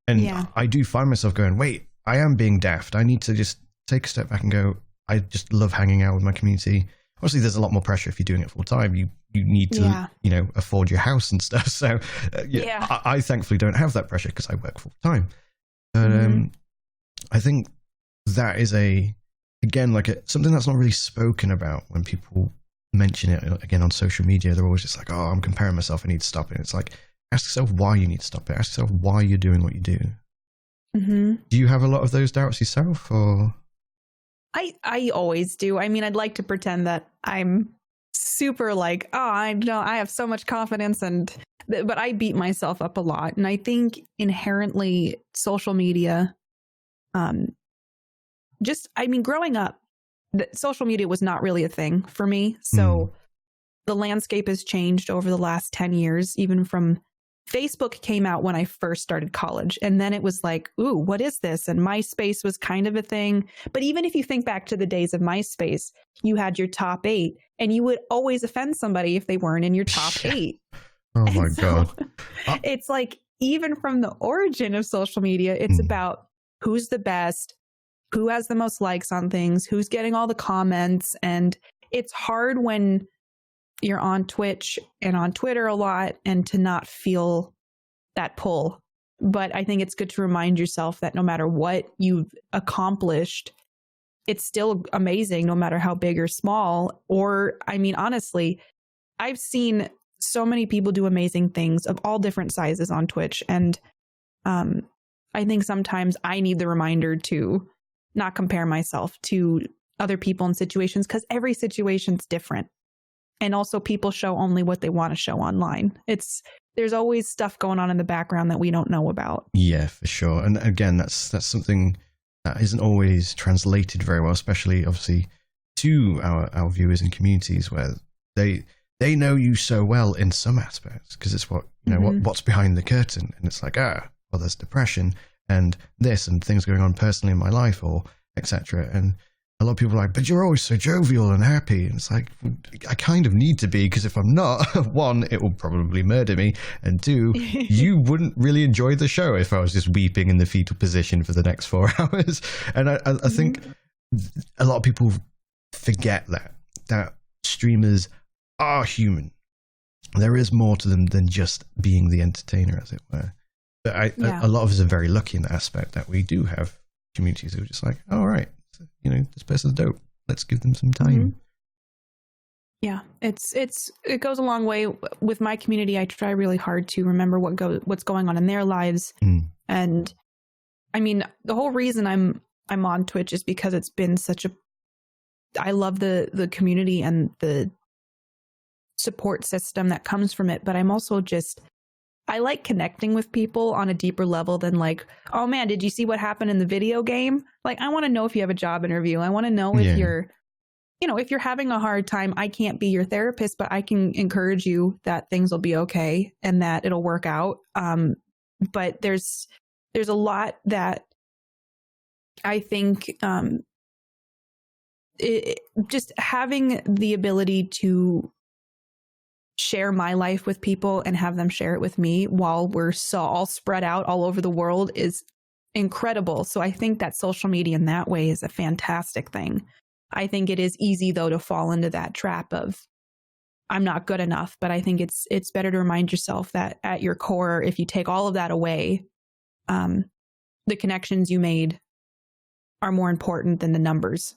Speaker 1: And I do find myself going, wait, I am being daft. I need to just take a step back and go, I just love hanging out with my community. Obviously, there's a lot more pressure if you're doing it full time. You need to, afford your house and stuff. So I thankfully don't have that pressure because I work full time. But I think that is something that's not really spoken about when people mention it again on social media. They're always just like, I'm comparing myself, I need to stop it. It's like, ask yourself why you need to stop it. Ask yourself why you're doing what you do. Do you have a lot of those doubts yourself, or?
Speaker 2: I always do. I mean, I'd like to pretend that I'm super like, oh, I know I have so much confidence, but I beat myself up a lot. And I think inherently social media, growing up, social media was not really a thing for me. So the landscape has changed over the last 10 years, even from Facebook came out when I first started college. And then it was like, ooh, what is this? And MySpace was kind of a thing. But even if you think back to the days of MySpace, you had your top 8 and you would always offend somebody if they weren't in your top 8.
Speaker 1: Oh my God.
Speaker 2: It's like, even from the origin of social media, it's about who's the best, who has the most likes on things, who's getting all the comments. And it's hard when you're on Twitch and on Twitter a lot and to not feel that pull. But I think it's good to remind yourself that no matter what you've accomplished, it's still amazing, no matter how big or small. Or, I mean, honestly, I've seen so many people do amazing things of all different sizes on Twitch. And I think sometimes I need the reminder to not compare myself to other people in situations, because every situation's different. And also people show only what they want to show online. There's always stuff going on in the background that we don't know about.
Speaker 1: Yeah, for sure. And again, that's something that isn't always translated very well, especially obviously to our viewers and communities, where they know you so well in some aspects because it's what, you know, what's behind the curtain. And it's like, well, there's depression and this and things going on personally in my life, or etc. And a lot of people are like, but you're always so jovial and happy. And it's like, I kind of need to be, because if I'm not, one, it will probably murder me. And two, you wouldn't really enjoy the show if I was just weeping in the fetal position for the next 4 hours. And I think a lot of people forget that streamers are human. There is more to them than just being the entertainer, as it were. But a lot of us are very lucky in that aspect, that we do have communities who are just like, all right, you know, this person's dope, let's give them some time.
Speaker 2: Yeah, it goes a long way with my community. I try really hard to remember what's going on in their lives. And I mean, the whole reason I'm on Twitch is because it's been I love the community and the support system that comes from it. But I'm also I like connecting with people on a deeper level than like, oh man, did you see what happened in the video game? Like, I want to know if you have a job interview. I want to know if you're, you know, if you're having a hard time. I can't be your therapist, but I can encourage you that things will be okay and that it'll work out. But there's a lot that I think just having the ability to share my life with people and have them share it with me while we're all spread out all over the world is incredible. So I think that social media in that way is a fantastic thing. I think it is easy though to fall into that trap of I'm not good enough, but I think it's better to remind yourself that at your core, if you take all of that away, the connections you made are more important than the numbers.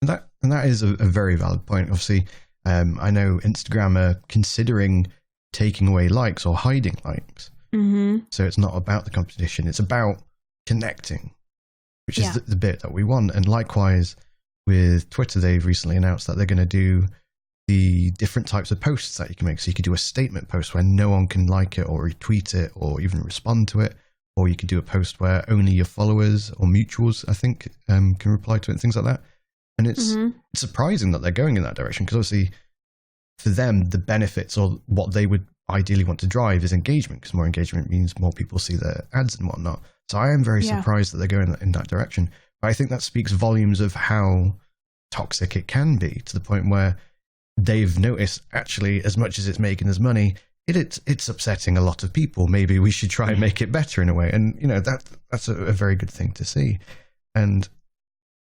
Speaker 1: And that is a very valid point. Obviously, I know Instagram are considering taking away likes or hiding likes. So it's not about the competition. It's about connecting, which is the bit that we want. And likewise with Twitter, they've recently announced that they're going to do the different types of posts that you can make. So you could do a statement post where no one can like it or retweet it or even respond to it. Or you could do a post where only your followers or mutuals, I think, can reply to it and things like that. And it's surprising that they're going in that direction, because obviously for them, the benefits or what they would ideally want to drive is engagement, because more engagement means more people see their ads and whatnot. So I am very surprised that they're going in that direction. But I think that speaks volumes of how toxic it can be, to the point where they've noticed, actually, as much as it's making us money, it's upsetting a lot of people. Maybe we should try and make it better in a way. And, you know, that's a very good thing to see. And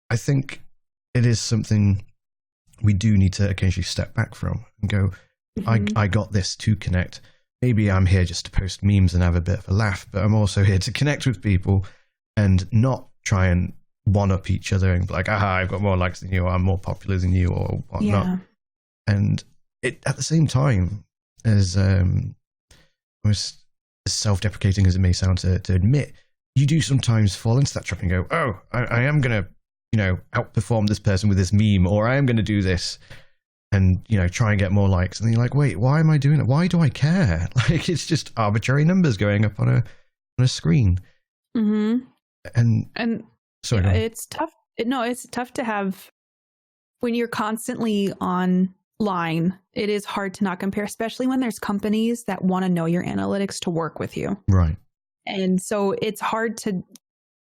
Speaker 1: I think it is something we do need to occasionally step back from and go, I got this to connect. Maybe I'm here just to post memes and have a bit of a laugh, but I'm also here to connect with people and not try and one-up each other and be like, I've got more likes than you, or I'm more popular than you, or whatnot. And it, at the same time, as self-deprecating as it may sound to admit, you do sometimes fall into that trap and go, I am going to, you know, outperform this person with this meme, or I am going to do this. and, you know, try and get more likes. And then you're like, wait, why am I doing it? Why do I care? Like, it's just arbitrary numbers going up on a screen.
Speaker 2: Mm-hmm.
Speaker 1: And sorry,
Speaker 2: it's tough. It's tough to have when you're constantly online. It is hard to not compare, especially when there's companies that want to know your analytics to work with you.
Speaker 1: Right.
Speaker 2: And so it's hard to,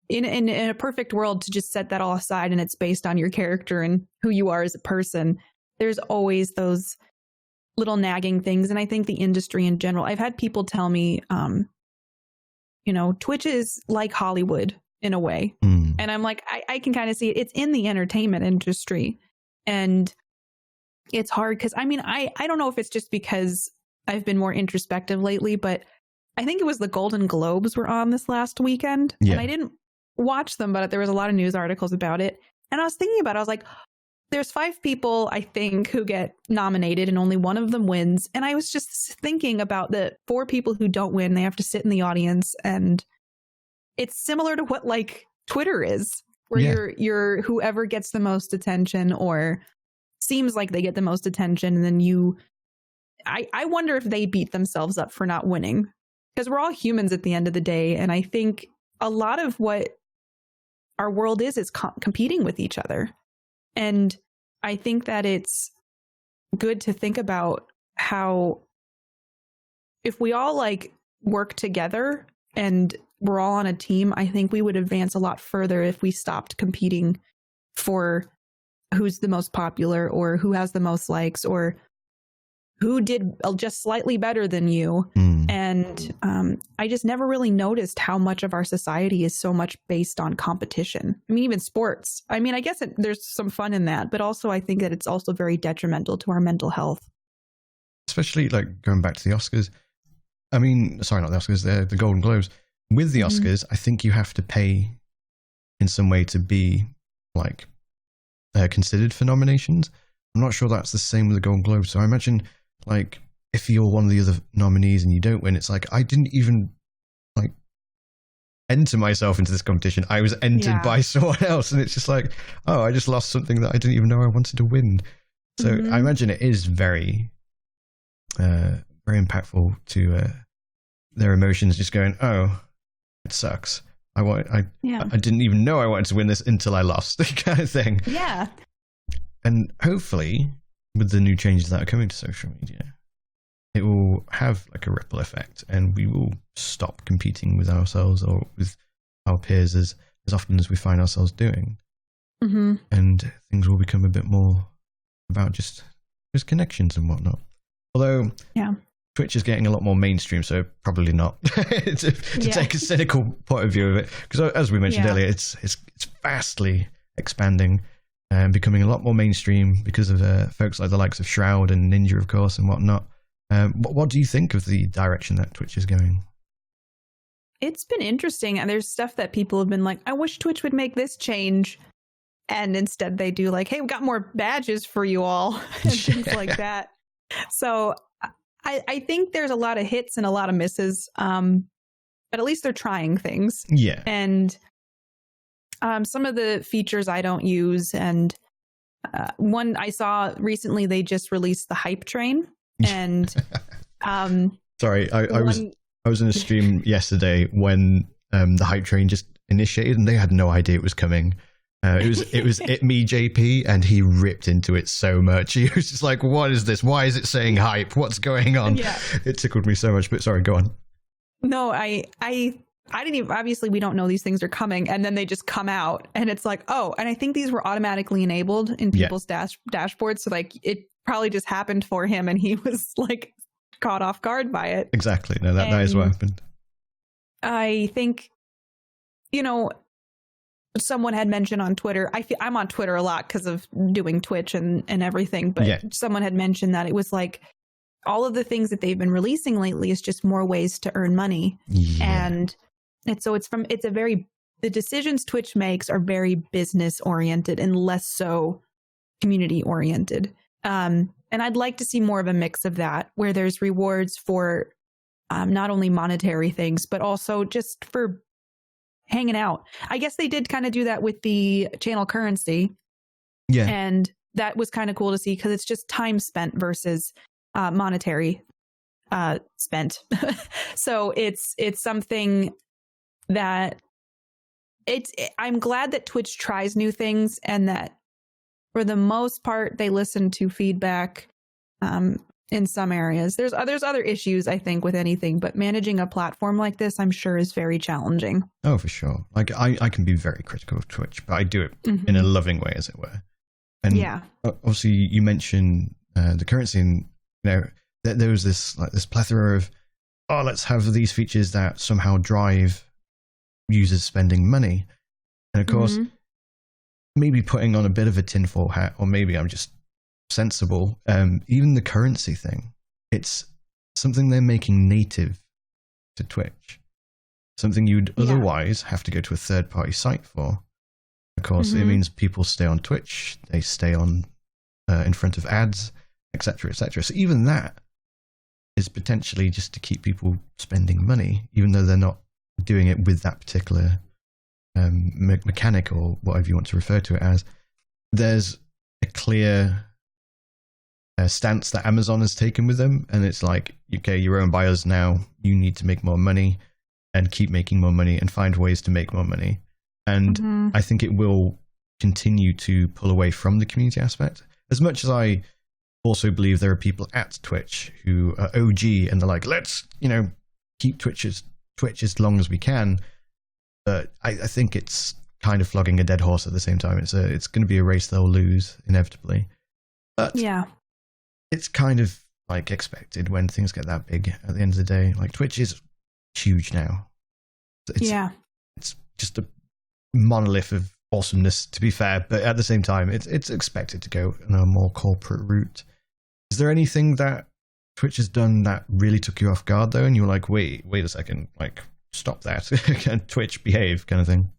Speaker 2: in a perfect world, to just set that all aside and it's based on your character and who you are as a person. There's always those little nagging things. And I think the industry in general, I've had people tell me, you know, Twitch is like Hollywood in a way. And I'm like, I can kind of see it. It's in the entertainment industry. And it's hard because, I mean, I don't know if it's just because I've been more introspective lately, but I think it was the Golden Globes were on this last weekend. Yeah. And I didn't watch them, but there was a lot of news articles about it. And I was thinking about it. I was like, there's 5 people, I think, who get nominated and only one of them wins. And I was just thinking about the 4 people who don't win. They have to sit in the audience. And it's similar to what like Twitter is, where you're whoever gets the most attention or seems like they get the most attention. And then I wonder if they beat themselves up for not winning, because we're all humans at the end of the day. And I think a lot of what our world is competing with each other. And I think that it's good to think about how if we all like work together and we're all on a team, I think we would advance a lot further if we stopped competing for who's the most popular or who has the most likes or who did just slightly better than you. And I just never really noticed how much of our society is so much based on competition. I mean, even sports. I mean, I guess there's some fun in that, but also I think that it's also very detrimental to our mental health. Especially
Speaker 1: like going back to the Oscars. I mean, sorry, not the Oscars, the Golden Globes. With the Oscars, I think you have to pay in some way to be like considered for nominations. I'm not sure that's the same with the Golden Globes. So I imagine like if you're one of the other nominees and you don't win, it's like I didn't even like enter myself into this competition. I was entered by someone else, and it's just like, oh, I just lost something that I didn't even know I wanted to win. So I imagine it is very, very impactful to their emotions. Just going, oh, it sucks. I didn't even know I wanted to win this until I lost, kind of thing.
Speaker 2: Yeah.
Speaker 1: And hopefully, with the new changes that are coming to social media, it will have like a ripple effect, and we will stop competing with ourselves or with our peers as often as we find ourselves doing. And things will become a bit more about just connections and whatnot. Although, Twitch is getting a lot more mainstream, so probably not to take a cynical point of view of it, because as we mentioned earlier, it's vastly expanding and becoming a lot more mainstream because of folks like the likes of Shroud and Ninja, of course, and whatnot. What do you think of the direction that Twitch is going?
Speaker 2: It's been interesting, and there's stuff that people have been like, I wish Twitch would make this change, and instead they do like, hey, we got more badges for you all and things like that. So I think there's a lot of hits and a lot of misses, but at least they're trying things.
Speaker 1: Yeah.
Speaker 2: And some of the features I don't use, and one I saw recently, they just released the hype train. And
Speaker 1: sorry, I was in a stream yesterday when the hype train just initiated, and they had no idea it was coming. It was me JP, and he ripped into it so much. He was just like, "What is this? Why is it saying hype? What's going on?" Yeah. It tickled me so much. But sorry, go on.
Speaker 2: No, I didn't even, obviously we don't know these things are coming, and then they just come out, and it's like, oh, and I think these were automatically enabled in people's dashboards, so like it probably just happened for him, and he was like caught off guard by it.
Speaker 1: Exactly. No, that is what happened.
Speaker 2: I think, you know, someone had mentioned on Twitter, I'm on Twitter a lot because of doing Twitch and everything, but someone had mentioned that it was like all of the things that they've been releasing lately is just more ways to earn money. And the decisions Twitch makes are very business oriented and less so community oriented. And I'd like to see more of a mix of that, where there's rewards for not only monetary things, but also just for hanging out. I guess they did kind of do that with the channel currency. Yeah. And that was kind of cool to see because it's just time spent versus monetary spent. So it's something that I'm glad that Twitch tries new things and that for the most part they listen to feedback in some areas. There's other issues, I think, with anything, but managing a platform like this, I'm sure, is very challenging.
Speaker 1: Oh, for sure. Like I can be very critical of Twitch, but I do it in a loving way, as it were. And obviously, you mentioned the currency, and there was this plethora of, let's have these features that somehow drive users spending money, and of course, maybe putting on a bit of a tinfoil hat, or maybe I'm just sensible. Even the currency thing, it's something they're making native to Twitch, something you'd otherwise have to go to a third-party site for. Of course, it means people stay on Twitch, they stay on in front of ads, etc., etc. So even that is potentially just to keep people spending money, even though they're not doing it with that particular mechanic or whatever you want to refer to it as. There's a clear stance that Amazon has taken with them, and it's like, okay, you're owned by us now, you need to make more money and keep making more money and find ways to make more money. And I think it will continue to pull away from the community aspect, as much as I also believe there are people at Twitch who are OG and they're like, let's keep Twitch as long as we can. But I think it's kind of flogging a dead horse at the same time. It's going to be a race they'll lose inevitably. But it's kind of like expected when things get that big at the end of the day. Like, Twitch is huge now. It's just a monolith of awesomeness, to be fair, but at the same time, it's expected to go in a more corporate route. Is there anything that Twitch has done that really took you off guard, though, and you were like, wait a second, like, stop that. Can Twitch behave, kind of thing?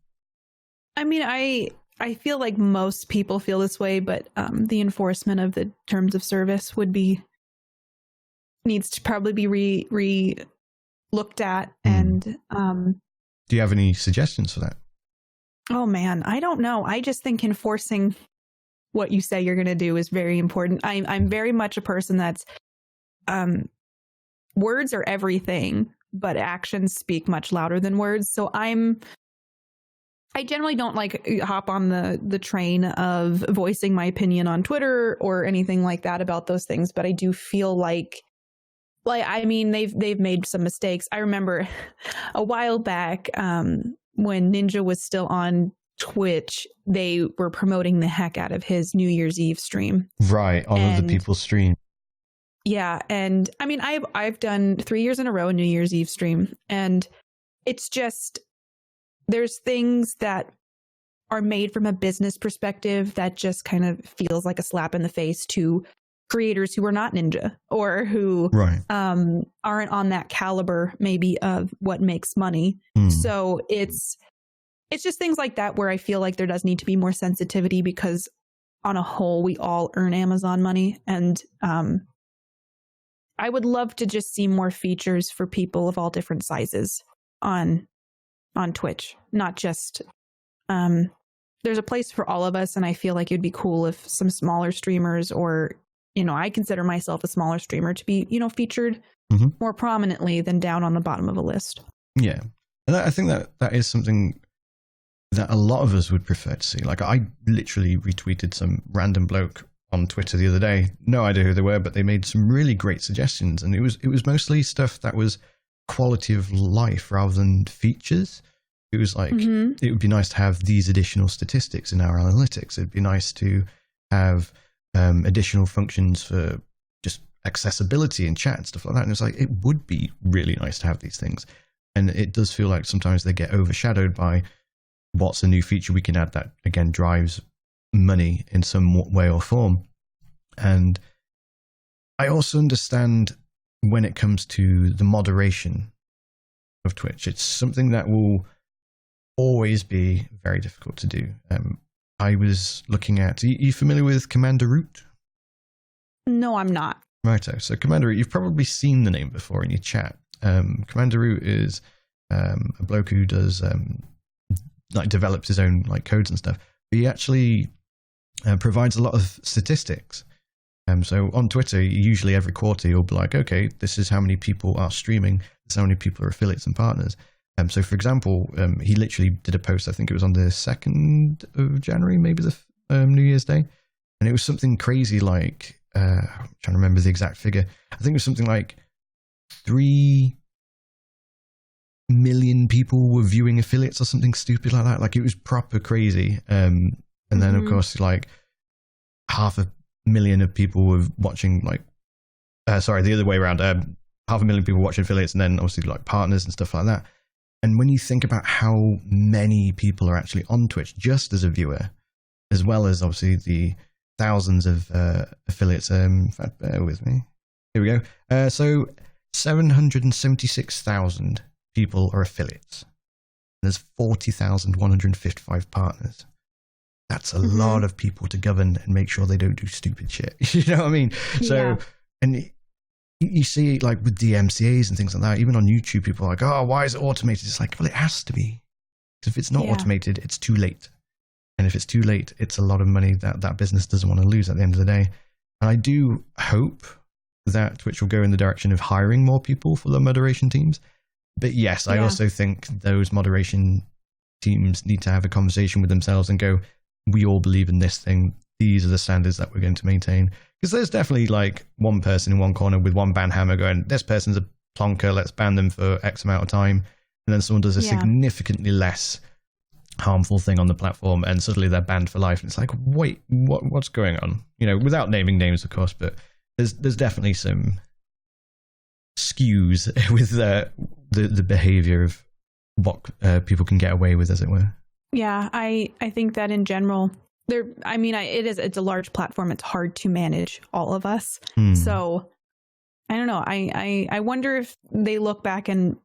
Speaker 2: I mean, I feel like most people feel this way, but the enforcement of the terms of service needs to probably be re-looked at. And
Speaker 1: do you have any suggestions for that?
Speaker 2: Oh man, I don't know. I just think enforcing what you say you're going to do is very important. I'm very much a person that's words are everything, but actions speak much louder than words. So I generally don't hop on the train of voicing my opinion on Twitter or anything like that about those things. But I do feel like I mean, they've made some mistakes. I remember a while back when Ninja was still on Twitch, they were promoting the heck out of his New Year's Eve stream.
Speaker 1: Right, all of the people's stream.
Speaker 2: Yeah, and I mean, I've done 3 years in a row a New Year's Eve stream, and it's just, there's things that are made from a business perspective that just kind of feels like a slap in the face to creators who are not Ninja or who aren't on that caliber maybe of what makes money. So it's just things like that where I feel like there does need to be more sensitivity, because on a whole, we all earn Amazon money. And I would love to just see more features for people of all different sizes on Twitch, not just there's a place for all of us. And I feel like it'd be cool if some smaller streamers, or I consider myself a smaller streamer, to be, featured more prominently than down on the bottom of a list. Yeah.
Speaker 1: And I think that is something that a lot of us would prefer to see. Like, I literally retweeted some random bloke on Twitter the other day. No idea who they were, but they made some really great suggestions. And it was mostly stuff that was quality of life rather than features. It was like, it would be nice to have these additional statistics in our analytics. It'd be nice to have additional functions for just accessibility and chat and stuff like that. And it's like, it would be really nice to have these things. And it does feel like sometimes they get overshadowed by what's a new feature we can add that, again, drives money in some way or form. And I also understand when it comes to the moderation of Twitch, it's something that will always be very difficult to do. I was looking at, are you familiar with Commander Root?
Speaker 2: No, I'm not.
Speaker 1: Righto. So Commander Root, you've probably seen the name before in your chat. Commander Root is a bloke who does develops his own codes and stuff. But he actually provides a lot of statistics. So on Twitter, usually every quarter, you'll be like, okay, this is how many people are streaming. This is how many people are affiliates and partners. So for example, he literally did a post, I think it was on the 2nd of January, maybe the New Year's Day. And it was something crazy like, I'm trying to remember the exact figure. I think it was something like 3 million people were viewing affiliates or something stupid like that. Like it was proper crazy. And then of course, like 500,000 of people were watching the other way around. 500,000 people watching affiliates, and then obviously like partners and stuff like that. And when you think about how many people are actually on Twitch just as a viewer, as well as obviously the thousands of affiliates, in fact, bear with me. Here we go. So 776,000 people are affiliates. There's 40,155 partners. That's a lot of people to govern and make sure they don't do stupid shit. You know what I mean? So, and you see like with DMCAs and things like that, even on YouTube, people are like, oh, why is it automated? It's like, well, it has to be. Because if it's not automated, it's too late. And if it's too late, it's a lot of money that business doesn't want to lose at the end of the day. And I do hope that Twitch will go in the direction of hiring more people for the moderation teams. But yes, I also think those moderation teams need to have a conversation with themselves and go, we all believe in this thing. These are the standards that we're going to maintain. Because there's definitely like one person in one corner with one ban hammer going, this person's a plonker, let's ban them for X amount of time. And then someone does a significantly less harmful thing on the platform and suddenly they're banned for life. And it's like, wait, what's going on? You know, without naming names, of course, but there's definitely some skews with the behavior of what people can get away with, as it were.
Speaker 2: Yeah, I think that in general, it's a large platform. It's hard to manage all of us. So I don't know. I wonder if they look back and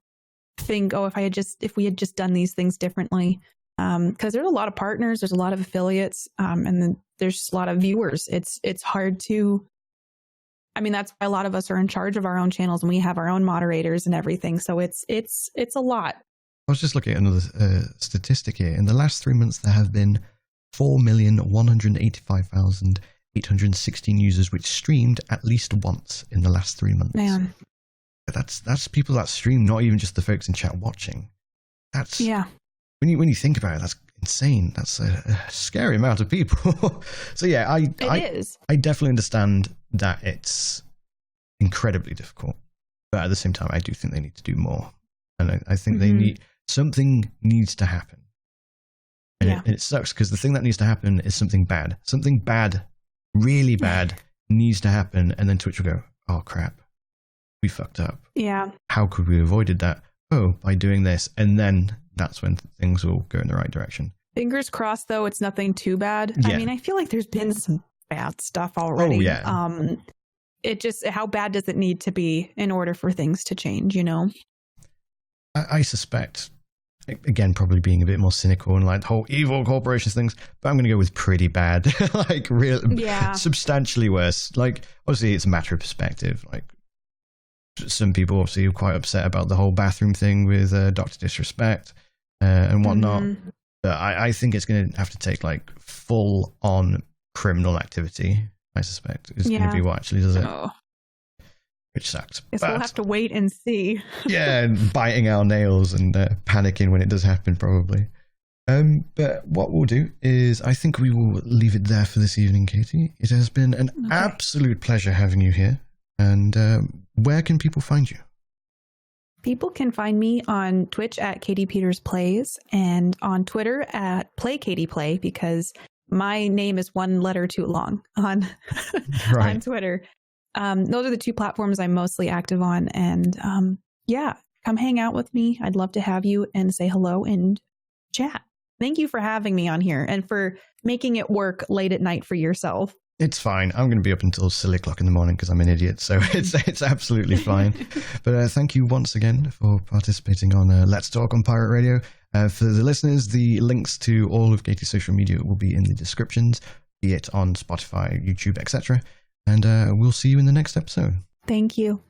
Speaker 2: think, oh, if we had just done these things differently. Because there's a lot of partners, there's a lot of affiliates, and then there's a lot of viewers. It's hard to. I mean, that's why a lot of us are in charge of our own channels and we have our own moderators and everything. So it's a lot.
Speaker 1: I was just looking at another statistic here. In the last 3 months, there have been 4,185,816 users which streamed at least once in the last 3 months.
Speaker 2: Man,
Speaker 1: that's people that stream, not even just the folks in chat watching. That's when you think about it, that's insane. That's a scary amount of people. So yeah, I definitely understand that it's incredibly difficult, but at the same time, I do think they need to do more, and I think something needs to happen. And it sucks because the thing that needs to happen is something bad. Something bad, really bad, needs to happen, and then Twitch will go, oh crap, we fucked up.
Speaker 2: Yeah.
Speaker 1: How could we have avoided that? Oh, by doing this, and then that's when things will go in the right direction.
Speaker 2: Fingers crossed, though, it's nothing too bad. Yeah. I mean, I feel like there's been some bad stuff already. Oh, yeah. It just, how bad does it need to be in order for things to change, you know?
Speaker 1: I suspect, again, probably being a bit more cynical and like the whole evil corporations things, but I'm going to go with pretty bad. Like, substantially worse. Like, obviously, it's a matter of perspective. Like, some people obviously are quite upset about the whole bathroom thing with Dr. Disrespect and whatnot. But I think it's going to have to take like full on criminal activity, I suspect, is going to be what actually does it. Oh. Which sucks.
Speaker 2: Guess we'll have to wait and see.
Speaker 1: Yeah, and biting our nails and panicking when it does happen, probably. But what we'll do is I think we will leave it there for this evening, Katie. It has been an absolute pleasure having you here. And where can people find you?
Speaker 2: People can find me on Twitch at KatiePetersPlays and on Twitter at PlayKatiePlay because my name is one letter too long on Twitter. Those are the two platforms I'm mostly active on. And come hang out with me. I'd love to have you and say hello and chat. Thank you for having me on here and for making it work late at night for yourself.
Speaker 1: It's fine. I'm going to be up until silly o'clock in the morning because I'm an idiot. So it's absolutely fine. But thank you once again for participating on Let's Talk on Pirate Radio. For the listeners, the links to all of Katie's social media will be in the descriptions, be it on Spotify, YouTube, etc. And we'll see you in the next episode.
Speaker 2: Thank you.